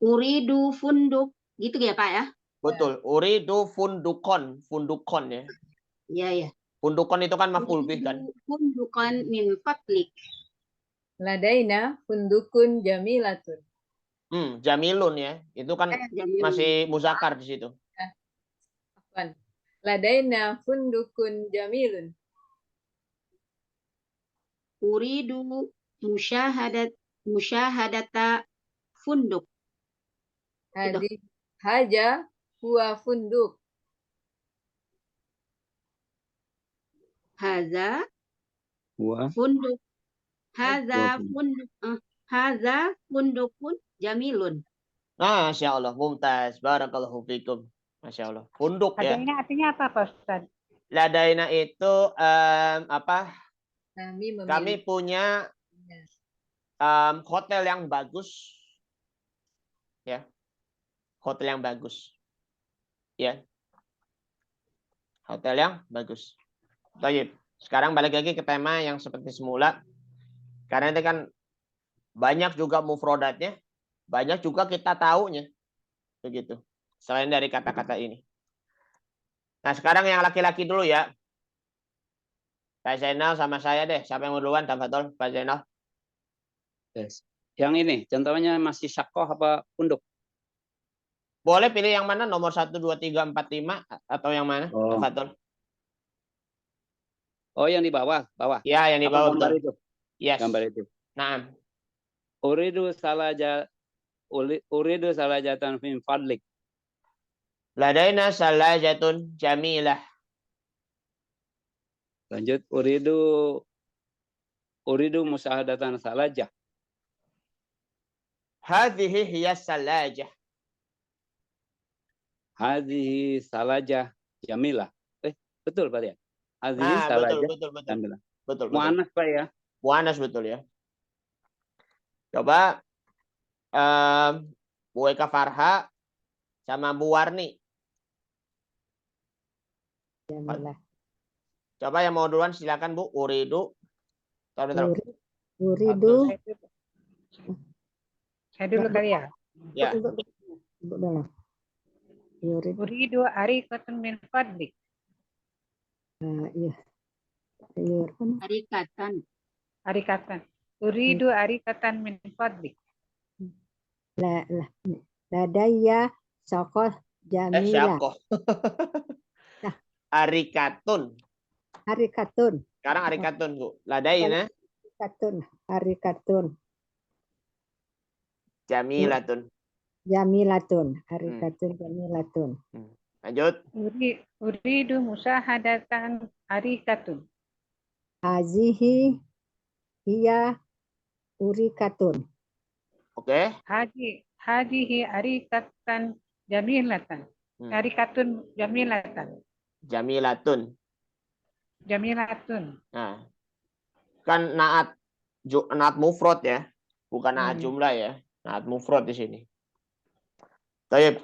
Uridu funduk. Gitu ya Pak ya? Betul. Uridu fundukon. Fundukon ya. Iya ya. Fundukon itu kan maf'ul bih kan. Fundukan min fadlik. Ladaina fundukun jamilatun. Jamilun ya. Itu kan Jamilun. masih muzakkar di situ. Afwan. Ladaina fundukun jamilun. Uridu musyahadata funduk. Haja huwa funduk. Haza Wa funduk. Haza funduk. Haza fundukun jamilun. Masya Allah. Mumtaz. Barakallahu fikum. Masya Allah. Funduk ya. Ladaina artinya apa Pak Ustaz? Ladaina itu apa? Kami Kami punya hotel yang bagus. Ya. Hotel yang bagus. Ya. Hotel yang bagus. Baik. Sekarang balik lagi ke tema yang seperti semula. Karena itu kan banyak juga mufrodatnya, banyak juga kita taunya. Begitu. Selain dari kata-kata ini. Nah, sekarang yang laki-laki dulu ya. Pak Zainal sama saya deh. Siapa yang mau duluan? Tafadhol, Pak Zainal. yes. Yang ini contohnya masih syaqqah apa funduk? Boleh pilih yang mana? Nomor 1, 2, 3, 4, 5 atau yang mana? Oh. Tafadhol. Oh, yang di bawah. Ya, yang di Apa bawah. gambar Betul. itu? Yes. Gambar itu. Nah, Uridu salajatan min fadlik. ladaina salajatun jamilah. Lanjut uridu musahadatan salajah. Hadhihi hiya salajah. Hadhihi salajah jamilah. Betul Pak ya? Hadhihi salajah betul. jamilah. Betul. Muannas Pak ya? Muannas betul ya. Coba Bu Eka Farha sama Bu Warni. Jamilah. Coba yang mau duluan silakan Bu. Uridu. Taruh. Uridu. Saya dulu kali ya. Ya. Uridu arikatun min fadlik. Iya. Arikatan. Uridu arikatan min fadlik. Ladaya sokoh jamilah. Syakoh. Arikatun. Arikatun. Sekarang arikatun Bu. Ladaina. Arikatun. Jamilatun. Jamilatun. Arikatun jamilatun. Lanjut. Uridu musahadatan arikatun. Hazihi hiya urikatun. Oke. Hadihi arikatan jamilatan. Arikatun jamilatan. Jamilatun. Nah. Kan naat mufrad ya. Bukan naat jumlah ya. Naat mufrad di sini. Baik.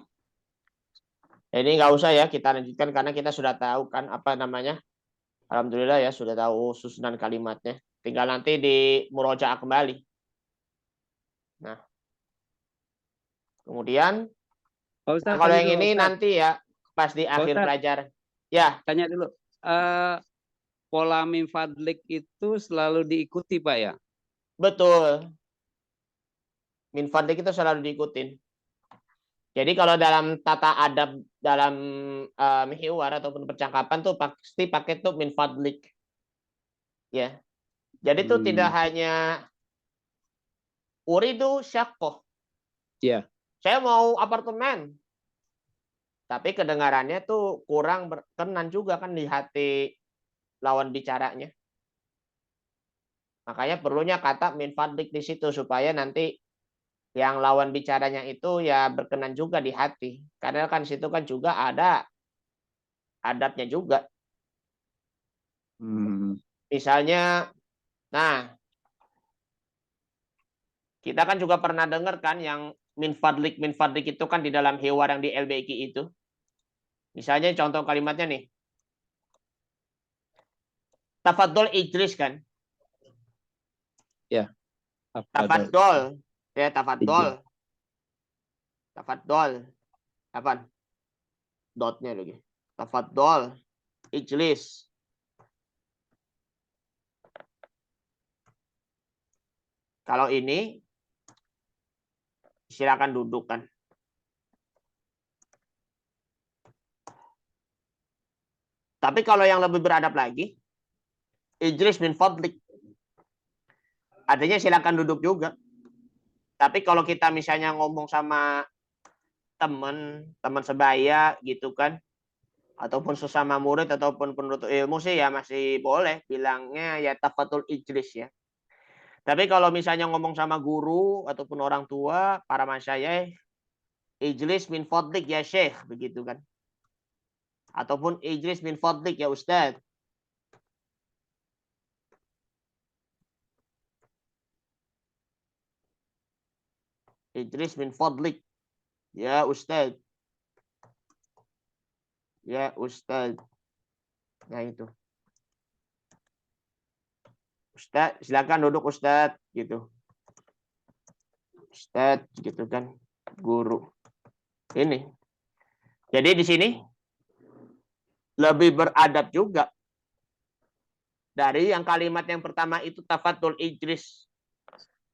Ini nggak usah ya kita lanjutkan karena kita sudah tahu kan apa namanya. Alhamdulillah ya sudah tahu susunan kalimatnya. Tinggal nanti di murojaah kembali. Nah. Kemudian Ustaz, kalau yang ini Ustaz, nanti ya pas di akhir Ustaz, pelajaran. Ya. Tanya dulu. Pola min fadlik itu selalu diikuti Pak ya? Betul. min fadlik itu selalu diikutin. Jadi kalau dalam tata adab dalam hiwar ataupun percakapan tuh pasti pakai tuh min fadlik. Ya. Jadi tuh tidak hanya uridu syaqqah. Iya. Saya mau apartemen. Tapi kedengarannya tuh kurang berkenan juga kan di hati lawan bicaranya. Makanya perlunya kata min fadlik di situ supaya nanti yang lawan bicaranya itu ya berkenan juga di hati. Karena kan situ kan juga ada adabnya juga. Misalnya, nah kita kan juga pernah dengar kan yang min fadlik itu kan di dalam hiwar yang di LBQ itu. Misalnya contoh kalimatnya nih. Tafadhol ijlis kan? Ya. Tafadhol. Ya, tafadhol. Tafadhol. Apa? Dotnya lagi. Tafadhol. Ijlis. Kalau ini silakan duduk kan. Tapi kalau yang lebih beradab lagi, ijlis min fadlik. Artinya silakan duduk juga. Tapi kalau kita misalnya ngomong sama teman sebaya gitu kan, ataupun sesama murid ataupun penuntut ilmu sih ya masih boleh bilangnya ya tafadhol ijlis ya. Tapi kalau misalnya ngomong sama guru ataupun orang tua, para masyayikh, ijlis min fadlik ya syekh begitu kan. Ataupun ijlis min fadlik ya ustaz. Ijlis min fadlik ya ustaz. Ya ustaz. Nah itu. Ustaz, silakan duduk Ustaz gitu. Ustaz gitu kan, guru. Ini. Jadi di sini lebih beradab juga. Dari yang kalimat yang pertama itu tafadhol ijlis.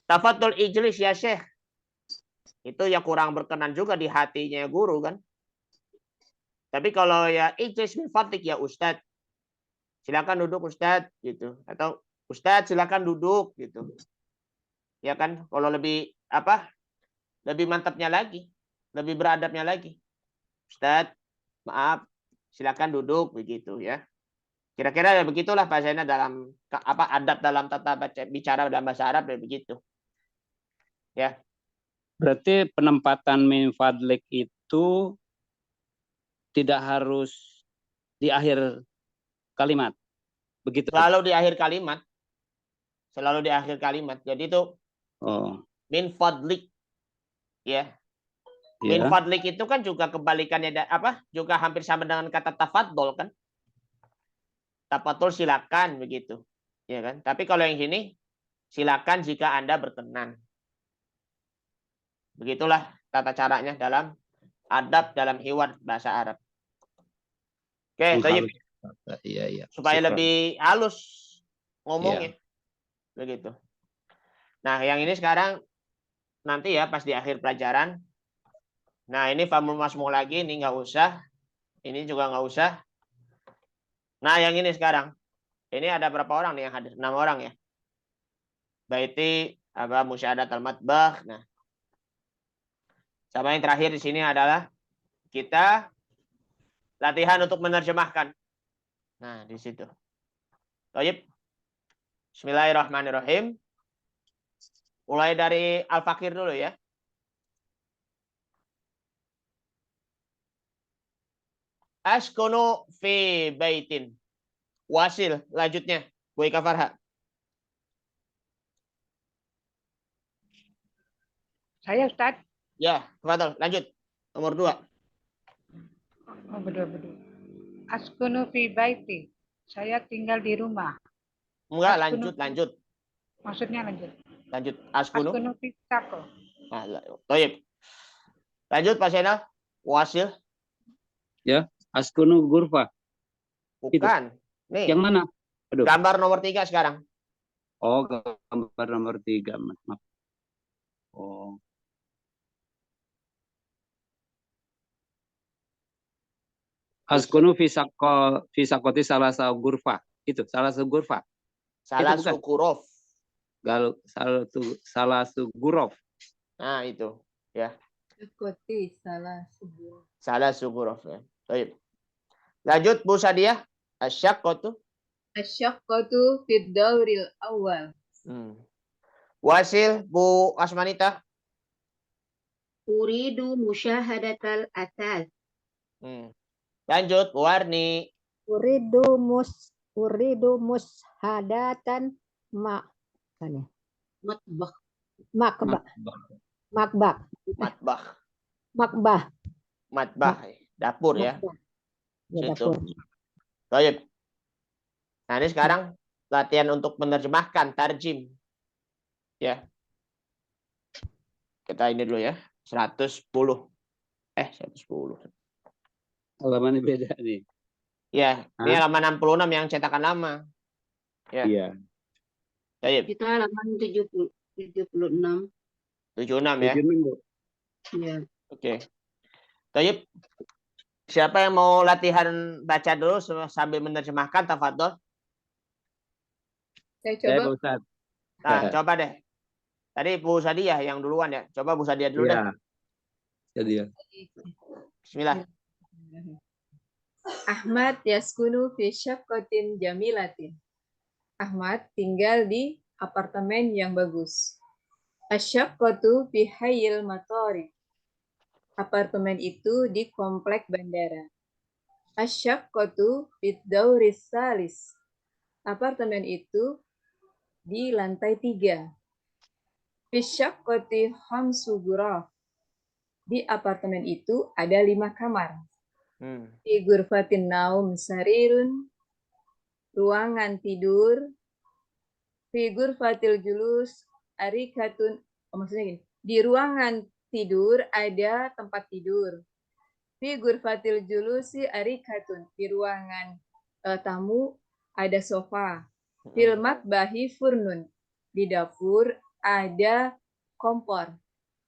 Tafadhol ijlis ya Syekh. Itu ya kurang berkenan juga di hatinya guru kan. Tapi kalau ya ijlis min fadlik ya Ustaz. Silakan duduk Ustaz gitu. Atau Ustaz silakan duduk gitu. Ya kan, kalau lebih apa? Lebih mantapnya lagi, lebih beradabnya lagi. Ustaz, maaf, silakan duduk begitu ya. Kira-kira ya begitulah Pak Zainal dalam apa adab dalam tata bicara dalam bahasa Arab ya begitu. Ya. Berarti penempatan min fadlik itu tidak harus di akhir kalimat. Begitu. Selalu di akhir kalimat. Selalu di akhir kalimat. Jadi itu min fadlik ya. Min fadlik itu kan juga kebalikannya apa? Juga hampir sama dengan kata tafadhol kan? Tafadhol silakan begitu. Ya kan? Tapi kalau yang sini silakan jika Anda berkenan. Begitulah tata caranya dalam adab dalam hiwar bahasa Arab. Oke, iya. Supaya lebih halus ngomongnya. Begitu. Nah, yang ini sekarang nanti ya pas di akhir pelajaran. Nah, ini famul masmuh lagi, ini nggak usah. Ini juga nggak usah. Nah, yang ini sekarang. Ini ada berapa orang nih yang hadir? 6 orang ya. Baiti apa musyahadat al-matbakh. Nah. Sama yang terakhir di sini adalah kita latihan untuk menerjemahkan. Nah, di situ. Baik. Bismillahirrahmanirrahim. Mulai dari Al-Fakir dulu ya. Askunu fi baitin. Wasil, lanjutnya. Bu Ika Farha. Saya Ustaz. Ya, tafadhol, lanjut. Nomor 2. Oh, betul. Askunu fi baiti. Saya tinggal di rumah. Enggak, Askunu, lanjut. Maksudnya lanjut. Lanjut. Askunu fi sako. Baik. Lanjut Pak Zainal. Wasil. Ya, askunu gurfa. Bukan. Itu. Nih. Yang mana? Aduh. Gambar nomor 3 sekarang. Oh, gambar nomor 3. Maaf. Oh. Askunu fisakoti salah satu gurfa. Itu salah satu gurfa. Salah bukan? sukurof. Salah satu gurof. Nah, itu. Ya. Syakoti salah sebuah. Salah sukurof. Ya. Baik. Lanjut Bu Sadia. Asyaqqatu. Asyaqqatu fid dauril awal. Wasil Bu Asmanita. Uridu musyahadatal athar. Lanjut Bu Warni. Uridu mushadatan Matbah. Matbah. Dapur ya. Ya, Situ. dapur. Baik. Nah, ini sekarang latihan untuk menerjemahkan tarjim. Ya. Kita ini dulu ya. 110. 110. Halamannya beda nih. Ya, ini halaman 66 yang cetakan lama. Ya. Iya. Baik. Kita halaman 76. 76 ya. Iya. Oke. Baik. Siapa yang mau latihan baca dulu sambil menerjemahkan, tafadhol. Saya coba. Ustaz. Nah, coba deh. Tadi Bu Sadia yang duluan ya. Coba Bu Sadia dulu deh. Sadia. Bismillah. Ahmad yaskunu fi syaqqatin jamilatin. Ahmad tinggal di apartemen yang bagus. Asyaqqatu fi hayyil matari. Apartemen itu di komplek bandara. Asyaqqatu fi dauris salis. Apartemen itu di lantai 3. Fi syaqqati khamsu ghuraf. Di apartemen itu ada 5 kamar. Fi ghurfatin naum sarirun, ruangan tidur. Fi ghurfatil julus arikatun, maksudnya gini, di ruangan tidur ada tempat tidur. Fi ghurfatil julusi arikatun, di ruangan tamu ada sofa. Fil matbahi furnun, di dapur ada kompor.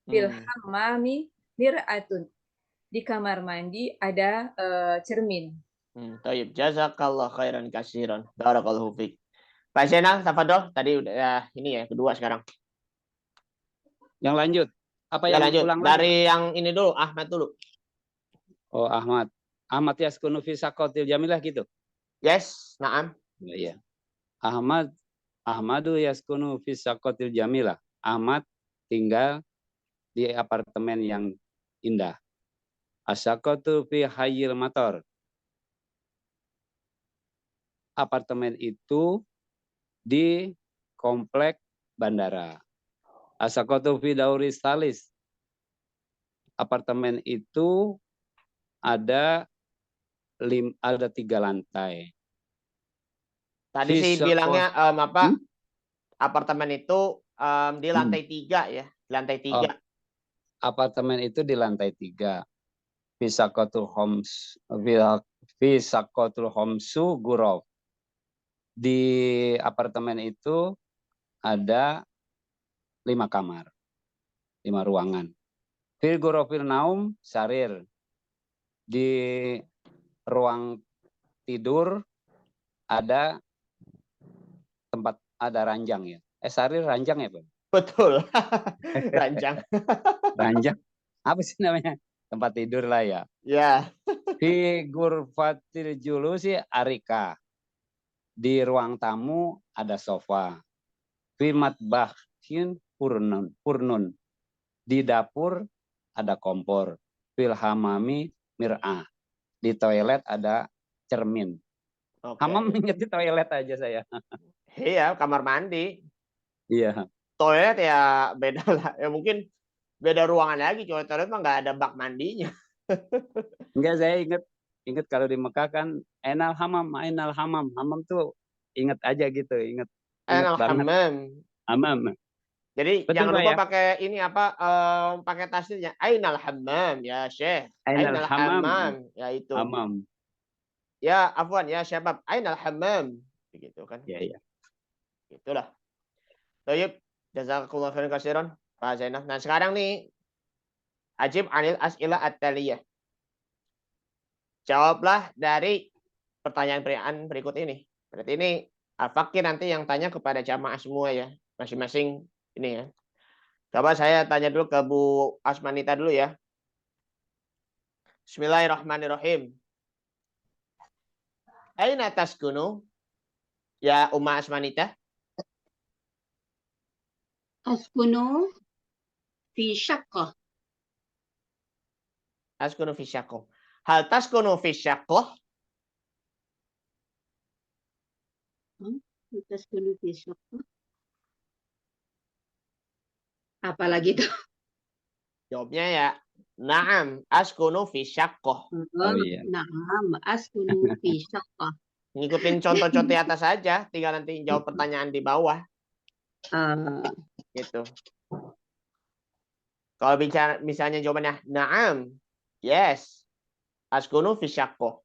Fil hammami mir'atun, di kamar mandi ada cermin. Tayyib. Jazakallah khairan kasiran. Barakallahu fiik. Pak Zainal, tafadhol. Tadi udah ini ya, kedua sekarang. Yang lanjut. Apa Ya, yang lanjut. ulang Dari yang ini dulu, Ahmad dulu. Oh, Ahmad. Ahmad yaskunu fi syaqqatil jamilah gitu. Yes, na'am. Iya. Ahmadu yaskunu fi syaqqatil jamilah. Ahmad tinggal di apartemen yang indah. Asyaqqatu fi hayyil matar. Apartemen itu di komplek bandara. Asyaqqatu fi dauris salis. Apartemen itu ada 3 lantai. Tadi sih bilangnya apartemen itu di lantai 3 ya, di lantai 3. Apartemen itu di lantai 3. Fisaqatul homsu gurov. Di apartemen itu ada 5 kamar, 5 ruangan. Fil gurofil naum sarir. Di ruang tidur ada tempat, ada ranjang ya. Sarir ranjang ya, Bang? Betul. Ranjang. Ranjang. Apa sih namanya? Tempat tidur lah ya. Ya. Fi ghurfatil julusi arika. Di ruang tamu ada sofa. Fi matbahin purnun. Di dapur ada kompor. Fil hamami mir'ah. Di toilet ada cermin. Okay. Hamam ingat di toilet aja saya. Iya, kamar mandi. Iya. Toilet ya beda lah. Ya mungkin beda ruangan lagi. Toilet mah nggak ada bak mandinya. Enggak, saya ingat kalau di Mekah kan ainal hamam. Hamam tuh ingat aja gitu, ingat banget. Hamam. Jadi betul, jangan lupa ya? pakai ini pakai tasdidnya. Ainal hammam ya Syekh. Ainal hammam ya itu. Hamam. Ya afwan ya syabab. Ainal hammam begitu kan. Iya. Itulah. Baik, jazakallahu khairan katsiran. Pak Zainal. Nah, sekarang nih ajib anil as'ilah at-taliyah. Jawablah dari pertanyaan berikut ini. Berarti ini Al-Fakir nanti yang tanya kepada jamaah semua ya. Masing-masing ini ya. Coba saya tanya dulu ke Bu Asmanita dulu ya. Bismillahirrahmanirrahim. Aina taskunu? Ya Umma Asmanita. Askunu fi syaqqah. Askunu fi syaqqah. Hal taskunu fi syaqqah? Taskunu fi syaqqah. Apalagi itu? Jawabnya ya na'am askunu fi syaqqah. Oh iya. Na'am, askunu fi syaqqah. Ngikutin contoh-contoh di atas saja, tinggal nanti jawab pertanyaan di bawah gitu. Kalau bicara misalnya jawabannya na'am, yes, askunu fi syaqqah.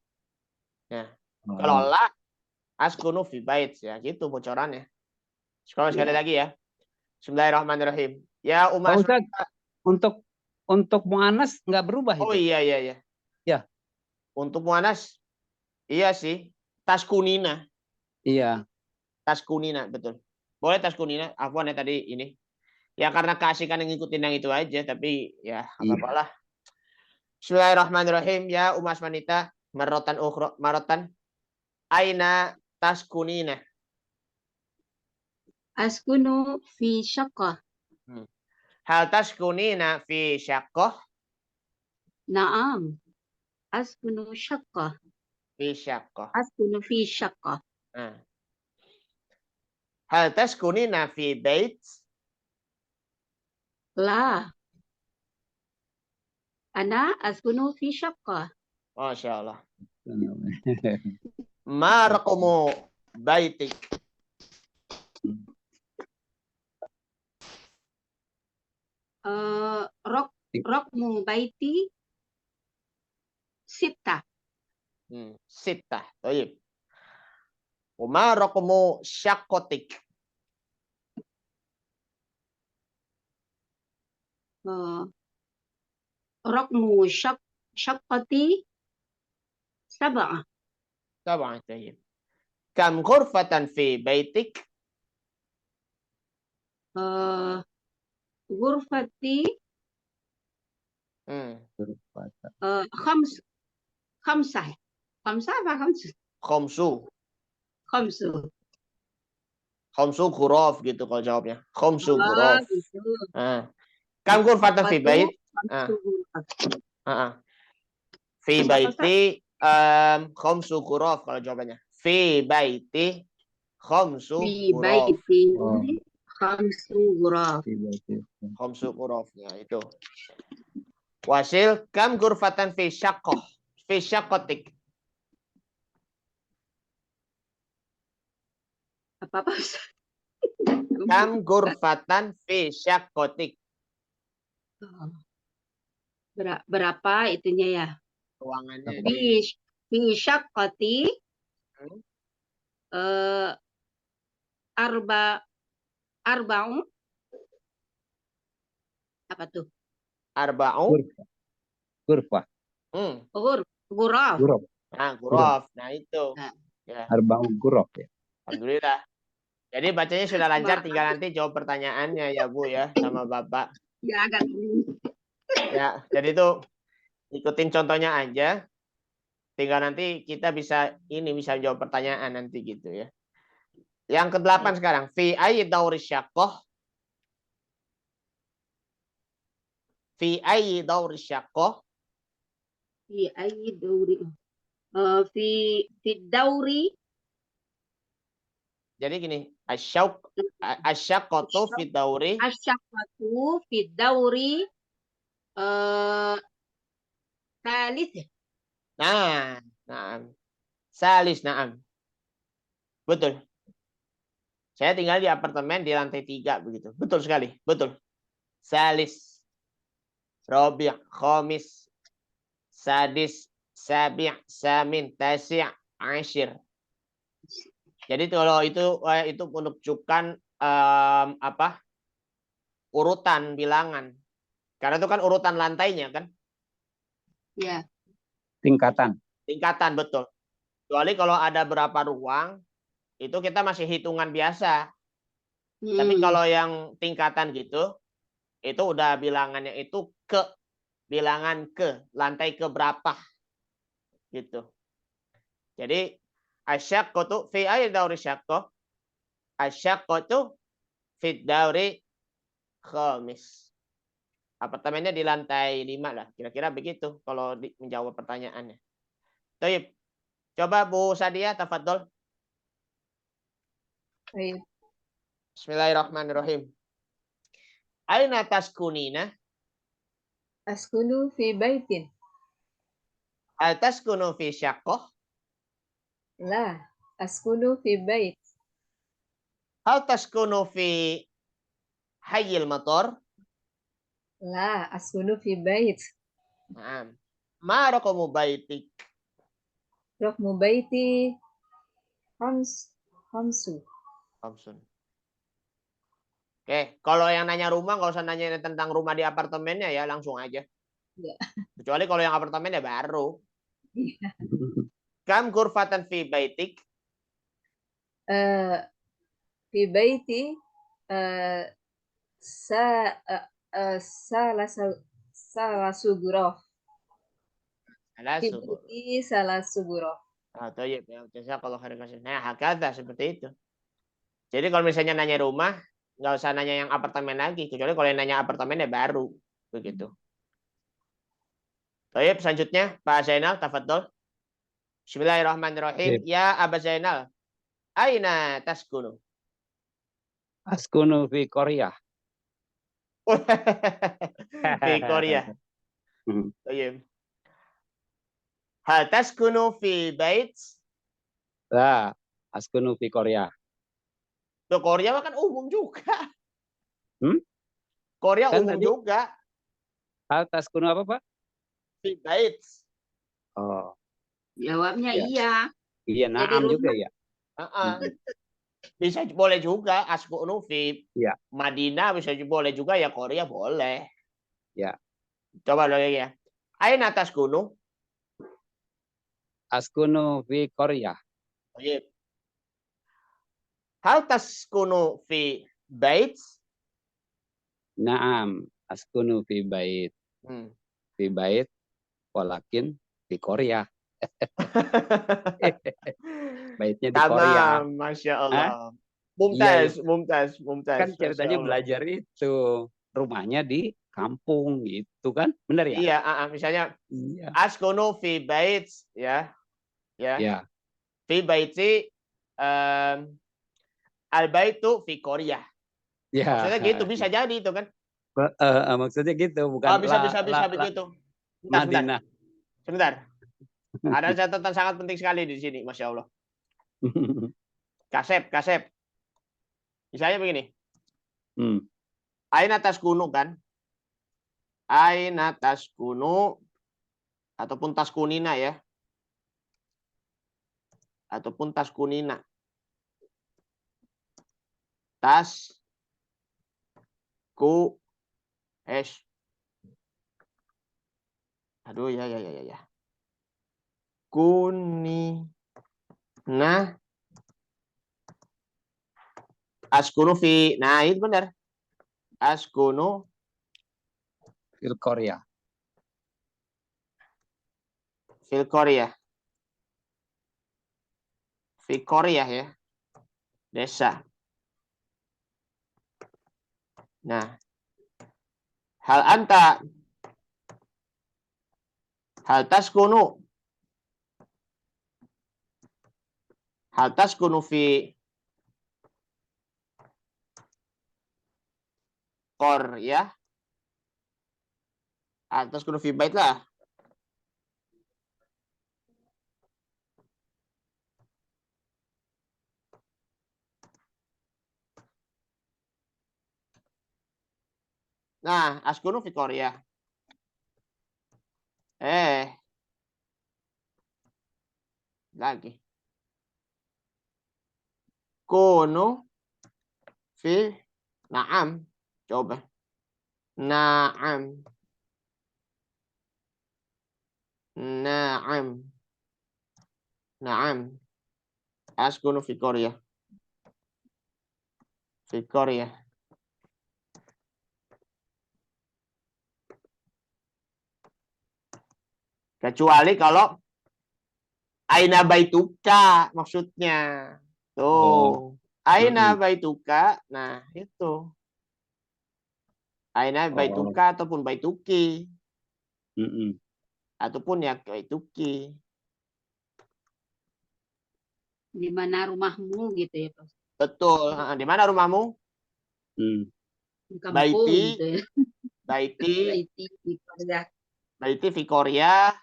Nah, kalau la askunu fi bait ya, gitu bocorannya. Sekali lagi ya. Bismillahirrahmanirrahim. Ya Umar. Pak Ustadz, untuk mu'anas nggak berubah itu? Oh iya. Ya. Untuk mu'anas iya sih. Taskunina. Iya. Taskunina, betul. Boleh taskunina. Afwan ya tadi ini. Ya karena keasikan yang ngikutin yang itu aja, tapi ya apa-apalah. Bismillahirrahmanirrahim. Ya Umar Asmanita, marotan aina taskunina. Askunu fi syaqqah. Hal taskunina fi syaqqah? Na'am. Askunu syaqqah. Fi syaqqah. Askunu fi syaqqah. Nah. Hal taskunina fi bait? La. Ana askunu fi syaqqah. Masya Allah. Ma raqamu baitik? Raqmu baiti sittah. Sittah. Baik. Ma raqamu syaqqatik? Raqmu syaqqati sab'ah. Sab'ah. Baik. Kam ghurfatan fi baitik? Ghurfati khamsah. Khamsah apa khamsah? Khamsu. Khamsu. Khamsu ghuraf gitu kalau jawabnya. Khamsu ghuraf. Gitu. Kam ghurfatan fi bait? Fi baiti khamsu ghuraf kalau jawabannya. Fi baiti khamsu ghuraf. Fi baiti khamsu ghuraf. Khamsu ghuraf ya itu. Wasil kam ghurfatan fi syaqqah? Fi syaqqatik? Apa? Kam ghurfatan fi syaqqatik? Berapa itunya ya? Ruangannya. Fi syaqqati arba'un. Apa tuh? Arba'u. Ghurfah. Ghuraf. Nah, ghuraf. Nah, itu. Ya. Arba'u ghuraf ya. Alhamdulillah. Jadi bacanya sudah lancar, tinggal nanti jawab pertanyaannya ya Bu ya sama Bapak. Ya agak. Ya, jadi itu ikutin contohnya aja. Tinggal nanti kita bisa jawab pertanyaan nanti gitu ya. Yang ke-8 sekarang. Fi ayyi dauri syaqqah? Fi ayyi dauri syaqqah? Fi ayyi dauri. Fi dauri. Jadi gini, asyaqqatu fi dauri. Asyaqqatu fi dauri salis. Nah. Salis, na'am. Betul. Saya tinggal di apartemen di lantai 3 begitu. Betul sekali, betul. Salis, Rabi', Khamis, Sadis, Sabi', Samin, Tasi', Ashir. Jadi kalau itu menunjukkan urutan bilangan. Karena itu kan urutan lantainya kan. Ya. Tingkatan. Tingkatan, betul. Kecuali kalau ada berapa ruang, itu kita masih hitungan biasa. Tapi kalau yang tingkatan gitu, itu udah bilangannya itu bilangan ke, lantai ke berapa. Gitu. Jadi, asyaqqatu fi ayyi dauri syaqqah? Asyaqqatu fi dauri khamis. Apartemennya di lantai 5 lah. Kira-kira begitu kalau menjawab pertanyaannya. Baik. Coba Bu Sadia, tafadhol. Baik. Bismillahirrahmanirrahim. Aina taskunina? Askunu fi baitin. Hal taskunu fi syaqqah? La, askunu fi bait. Hal taskunu fi hayyil matar? La, askunu fi bait. Naam. Ma raqamu baitik? Raqmu baiti khamsu. Khamsun. Oke, kalau yang nanya rumah nggak usah nanya tentang rumah di apartemennya ya, langsung aja. Ya. Kecuali kalau yang apartemennya baru. Iya. Kam ghurfatan fi baitik? Fi baiti salasu ghuraf. Fi baiti salasu ghuraf. Atau ya, kalau nah, hakata seperti itu. Jadi kalau misalnya nanya rumah, nggak usah nanya yang apartemen lagi, kecuali kalau yang nanya apartemennya baru, begitu. Baik, selanjutnya Pak Zainal, tafadhol. Bismillahirrahmanirrahim. Ya Aba Zainal, aina taskunu? Askunu fi Korea. Fi Korea. Baik. Hal taskunu fi bait? La, askunu fi Korea. Tuh, Korea kan umum juga. Korea Kan umum tadi, juga. hal taskunu apa, Pak? Fi bait. Oh. Jawabnya Ya. iya. Iya, naam juga ya. Bisa boleh juga askunu fi Ya. Madinah, bisa boleh juga ya Korea boleh. Ya. Coba lagi ya. Aina taskunu? Askunu fi Korea. Baik. Hal taskunu fi bait? Naam, askunu fi bait. Fi bait, walakin fi Korea. Baitnya di Korea. Tamam, Masya Allah. Mumtaz, mumtaz, mumtaz. Kan ceritanya belajar itu. Rumahnya di kampung gitu kan. Benar ya? Iya, misalnya askunu fi bait, ya. Ya. Fi baiti al baitu fi Korea. Ya. Maksudnya gitu, bisa jadi itu kan. Maksudnya gitu, bukan bisa begitu. Madinah. Sebentar. Ada catatan sangat penting sekali di sini, Masya Allah. Kasep. Misalnya begini. Aina taskunu kan. Aina taskunu ataupun taskunina ya. Ataupun taskunina. Tas ku es. Aduh ya. Kunina askunu fi. Nah, itu benar. Askunu fil Korea. Fil Korea. Fi Korea ya. Desa. Nah. Hal anta. Hal taskunu. Hal taskunu fi Korea. Hal taskunu fi bait lah. Nah, askunu fi Korea. Lagi. Kunu fi. Naam. Coba. Na'am. Na'am. Na'am. Askunu fi Korea. Fi Korea. Kecuali kalau aina baituka maksudnya. Tuh. Aina baituka. Nah, itu. Aina baituka ataupun baituki. Ataupun ya baituki. Di mana rumahmu gitu ya, Pak? Betul. Di mana rumahmu? Di kampung Baiti. gitu ya. Baiti. Baiti di Korea. Baiti fi Korea.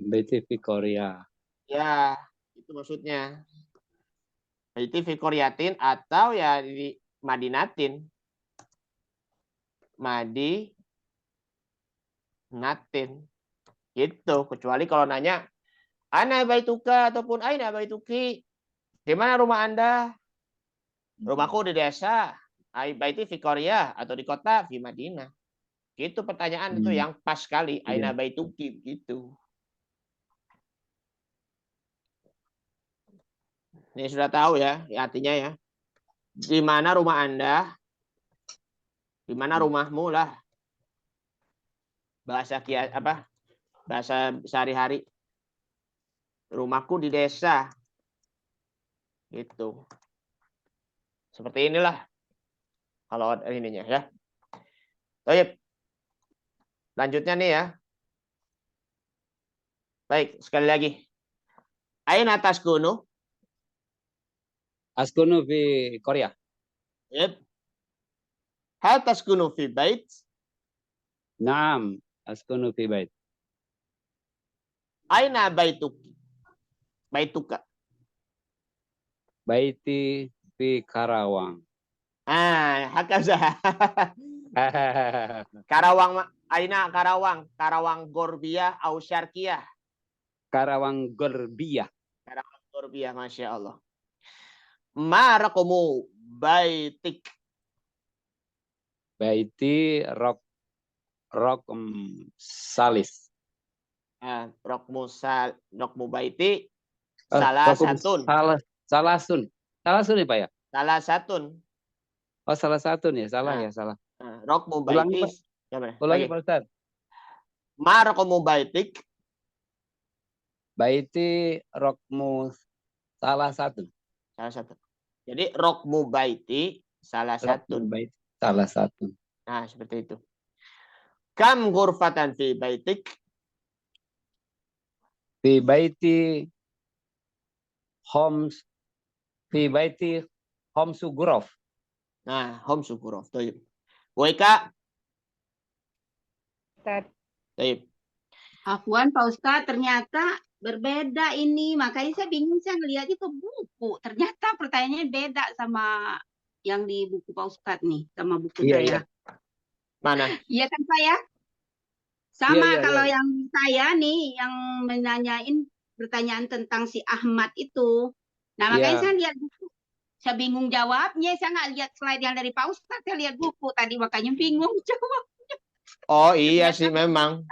Baiti fi Korea. Ya, itu maksudnya. Baiti fi Koryatin atau ya di Madinatin. Madinatin. Gitu. Kecuali kalau nanya, ana baituka ataupun aina baituki. Di mana rumah Anda? Rumahku di desa. Baiti fi Korea atau di kota fi Madinah. Gitu pertanyaan itu yang pas sekali. Aina baituki gitu. Ini sudah tahu ya, artinya ya. Di mana rumah Anda? Di mana rumahmu lah. Bahasa bahasa sehari-hari. Rumahku di desa. Gitu. Seperti inilah. Kalau ininya ya. Baik. Lanjutnya nih ya. Baik, sekali lagi. Aina taskunu? Askunu fi Korea. Yep. Hal taskunu fi bait? Naam, askunu fi bait. Aina baituki? Baituka? Baiti fi Karawang. Hakaza. Karawang, aina Karawang? Karawang Gorbia au Syarkiyah? Karawang Gorbia. Karawang Gorbia, Masya Allah. Ma raqmu baitik? Baiti rok salis. Rokmu baiti salah satun. Salah sun ya Pak ya? Salah satun. Oh salah satu ya, salah ya, salah. Rokmu Ulangi, baiti. Ulangi Pak Ustaz. Ma rokmu baitik? Baiti rokmu salah satu. Salah satu. Jadi rokmu baiti salah satu. Baiti salah satu. Nah, seperti itu. Kam ghurfatan fi baitik? Fi baiti homs fi baiti homsu ghuraf. Nah, homsu ghuraf. Baik. Waika? Baik. Afwan Pak Ustadz, ternyata berbeda ini. Makanya saya bingung, saya ngelihat itu buku. Ternyata pertanyaannya beda sama yang di buku Pak Ustadz nih, sama buku saya. Iya. Mana? Iya kan Pak ya? Sama Iya. kalau yang saya nih, yang menanyain pertanyaan tentang si Ahmad itu. Nah makanya saya lihat buku. Saya bingung jawabnya. Saya nggak lihat slide yang dari Pak Ustadz. Saya lihat buku tadi, makanya bingung jawabnya. Oh iya sih memang.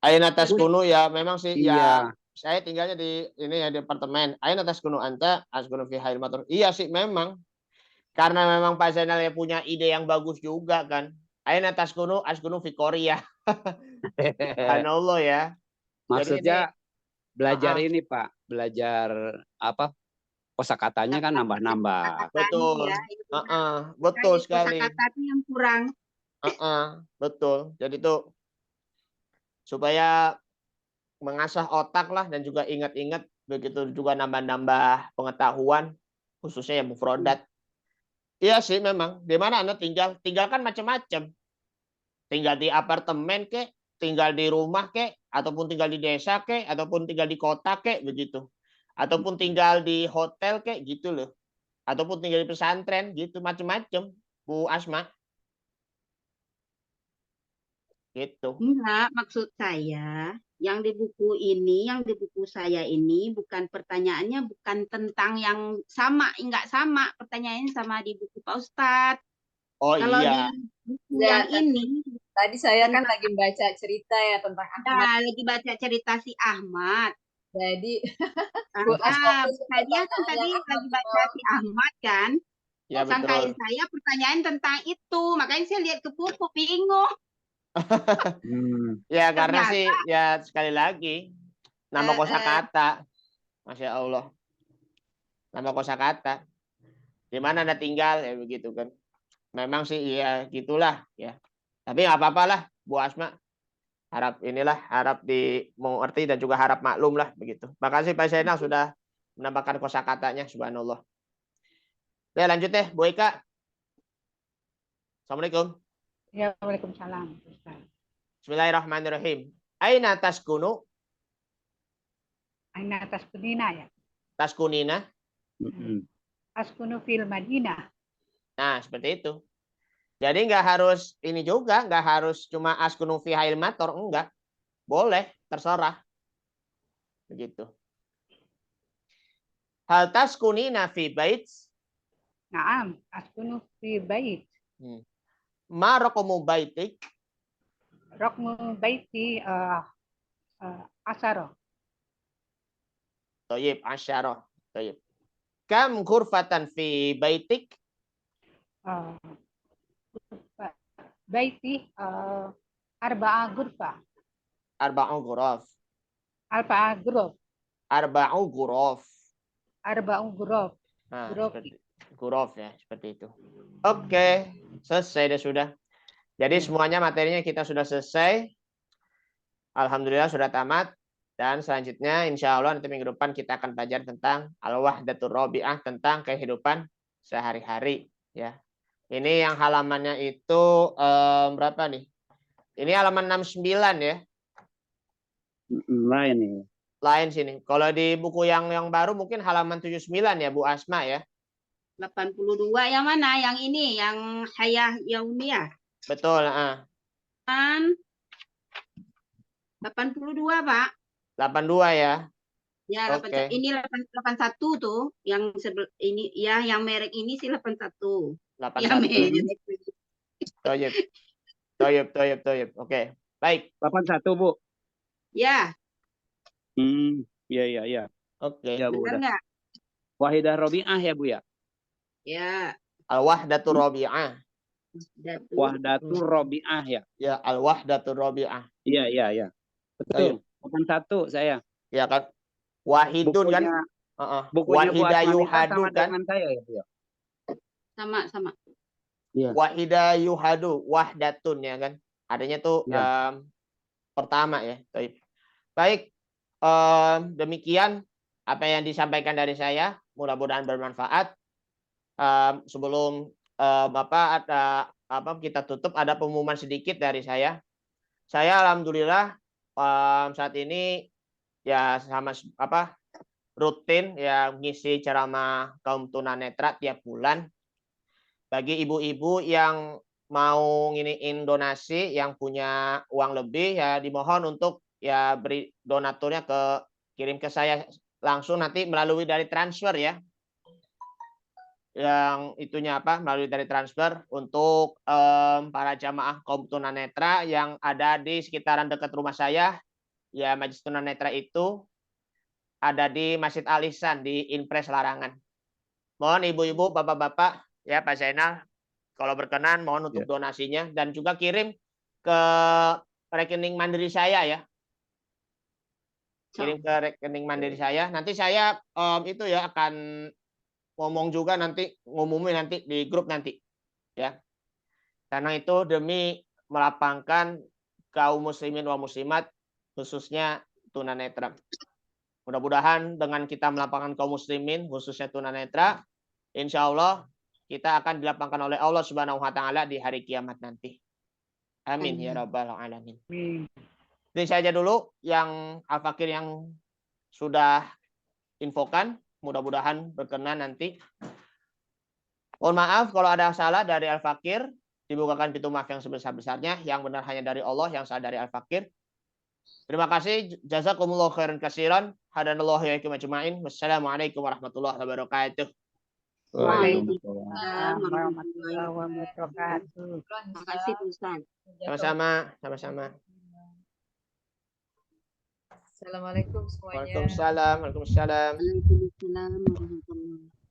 Aina taskunu ya memang sih ya. Saya tinggalnya di ini ya di apartemen. Aina taskunu anta askunu fi hail matur. Iya sih memang. Karena memang Pak Zainal ya punya ide yang bagus juga kan. Aina taskunu askunu fi Korea. Subhanallah ya. Maksudnya belajar ini Pak, belajar apa? Kosakatanya kan nambah-nambah. Betul. Betul sekali. Kosakata yang kurang. Betul. Jadi itu supaya mengasah otak lah dan juga ingat-ingat, begitu juga nambah-nambah pengetahuan khususnya yang mufrodat. Iya sih memang. Di mana Anda tinggal? Tinggal kan macam-macam. Tinggal di apartemen kek, tinggal di rumah kek, ataupun tinggal di desa kek, ataupun tinggal di kota kek begitu. Ataupun tinggal di hotel kek gitu loh. Ataupun tinggal di pesantren gitu, macam-macam. Bu Asma. Gitu. Enggak, maksud saya yang di buku ini, yang di buku saya ini bukan pertanyaannya bukan tentang yang sama, enggak sama pertanyaannya sama di buku Pak Ustadz. Oh Kalau iya. di buku Ya, yang ini, tadi saya kan tentang lagi baca cerita ya tentang Ahmad. lagi baca cerita si Ahmad. Jadi Bu Asma itu Saya kan pertanyaan tadi yang Ahmad lagi baca jawab. si Ahmad kan. Ya Sangkain betul. saya pertanyaan tentang itu. Makanya saya lihat ke buku, bingung. Ya karena Ternyata sih ya sekali lagi nama kosakata. Masya Allah. Nama kosakata. Di mana Anda tinggal ya begitu kan. Memang sih ya gitulah ya. Tapi nggak apa-apa lah Bu Asma. Harap dimengerti dan juga harap maklum lah begitu. Makasih Pak Zainal sudah menambahkan kosakatanya, subhanallah. Oke, lanjut deh Bu Eka. Assalamualaikum. Ya, waalaikumsalam. Ustaz. Bismillahirrahmanirrahim. Aina taskunu? Aina taskunina ya. Taskunina? Askunu fil Madinah. Nah, seperti itu. Jadi nggak harus ini juga, nggak harus cuma askunu fi hail mator, enggak. Boleh, terserah. Begitu. Hal taskunina fi bait? Naam, askunu fi bait. Ma raqamu baitik? Rokmu baiti asaro. Thayyib, asyarah. Thayyib. Kam ghurfatan fi baitik? Baiti arba'a ghurfa. Arba'u ghuraf. Arba'a ghuraf. Arba'u ghuraf. Arba'u ghuraf. Nah, ghuraf ya, seperti itu. Oke, selesai sudah. Jadi semuanya materinya kita sudah selesai. Alhamdulillah sudah tamat. Dan selanjutnya insya Allah nanti minggu depan kita akan belajar tentang al-wahdatur rabi'ah, tentang kehidupan sehari-hari. Ya, ini yang halamannya itu berapa nih? Ini halaman 69 ya. Lain nih. Lain sini. Kalau di buku yang baru mungkin halaman 79 ya Bu Asma ya. 82 yang mana? Yang ini, yang Hayah Yaumiyah. Betul. Kan 82 Pak. 82 ya. Ya, Oke. ini 81 tuh, yang ini ya, yang merek ini sih 81. 81. Ya, merek. Toyib. Oke. Baik. 81, Bu. Ya. Iya. Oke. Ya, Bu. Benar nggak? Wahidah Robi'ah ya, Bu ya? Ya. Al-wahdatur rabi'ah. Wahdatur Robi'ah ya? Ya, al-wahdatur rabi'ah. Iya. Betul. 81 saya. Ya kan. Wahidun bukunya, kan. Bukunya Bu Asma Wahidayuhadu sama kan. dengan saya ya? Sama. Iya. Wahidayuhadu, wahdatun ya kan. Adanya tuh pertama ya. Baik. Demikian apa yang disampaikan dari saya, mudah-mudahan bermanfaat. Sebelum Bapak kita tutup, ada pengumuman sedikit dari saya. Saya alhamdulillah saat ini ya sama rutin ya ngisi ceramah kaum tunanetra tiap bulan. Bagi ibu-ibu yang mau nginiin donasi, yang punya uang lebih ya dimohon untuk ya beri donaturnya kirim ke saya langsung nanti melalui dari transfer ya. Yang itunya melalui dari transfer untuk para jamaah kaum tunanetra yang ada di sekitaran dekat rumah saya. Ya, Majelis Tunanetra itu ada di Masjid Al-Ihsan di Inpres Larangan. Mohon ibu-ibu, bapak-bapak ya Pak Zainal, kalau berkenan mohon untuk donasinya dan juga kirim ke rekening mandiri saya ya. Kirim ke rekening mandiri saya. Nanti saya itu ya akan ngomong juga nanti, ngumumin nanti di grup nanti ya. Karena itu demi melapangkan kaum muslimin wa muslimat khususnya tunanetra. Mudah-mudahan dengan kita melapangkan kaum muslimin khususnya tunanetra, insya Allah kita akan dilapangkan oleh Allah Subhanahu wa taala di hari kiamat nanti. Amin ya rabbal alamin. Ini saja dulu yang Al-Fakir yang sudah infokan, mudah-mudahan berkenan nanti. Mohon maaf kalau ada salah dari Al-Fakir, dibukakan pintu maaf yang sebesar-besarnya, yang benar hanya dari Allah, yang salah dari Al-Fakir. Terima kasih. Jazakumullah khairan katsiran. Hadanallahu wa iyyakum ajmain. Wassalamualaikum warahmatullahi wabarakatuh. Waalaikumsalam warahmatullahi wabarakatuh. Terima kasih Ustaz. Sama-sama, sama-sama. Assalamualaikum semuanya. Waalaikumsalam, waalaikumsalam. Waalaikumsalam warahmatullahi wabarakatuh.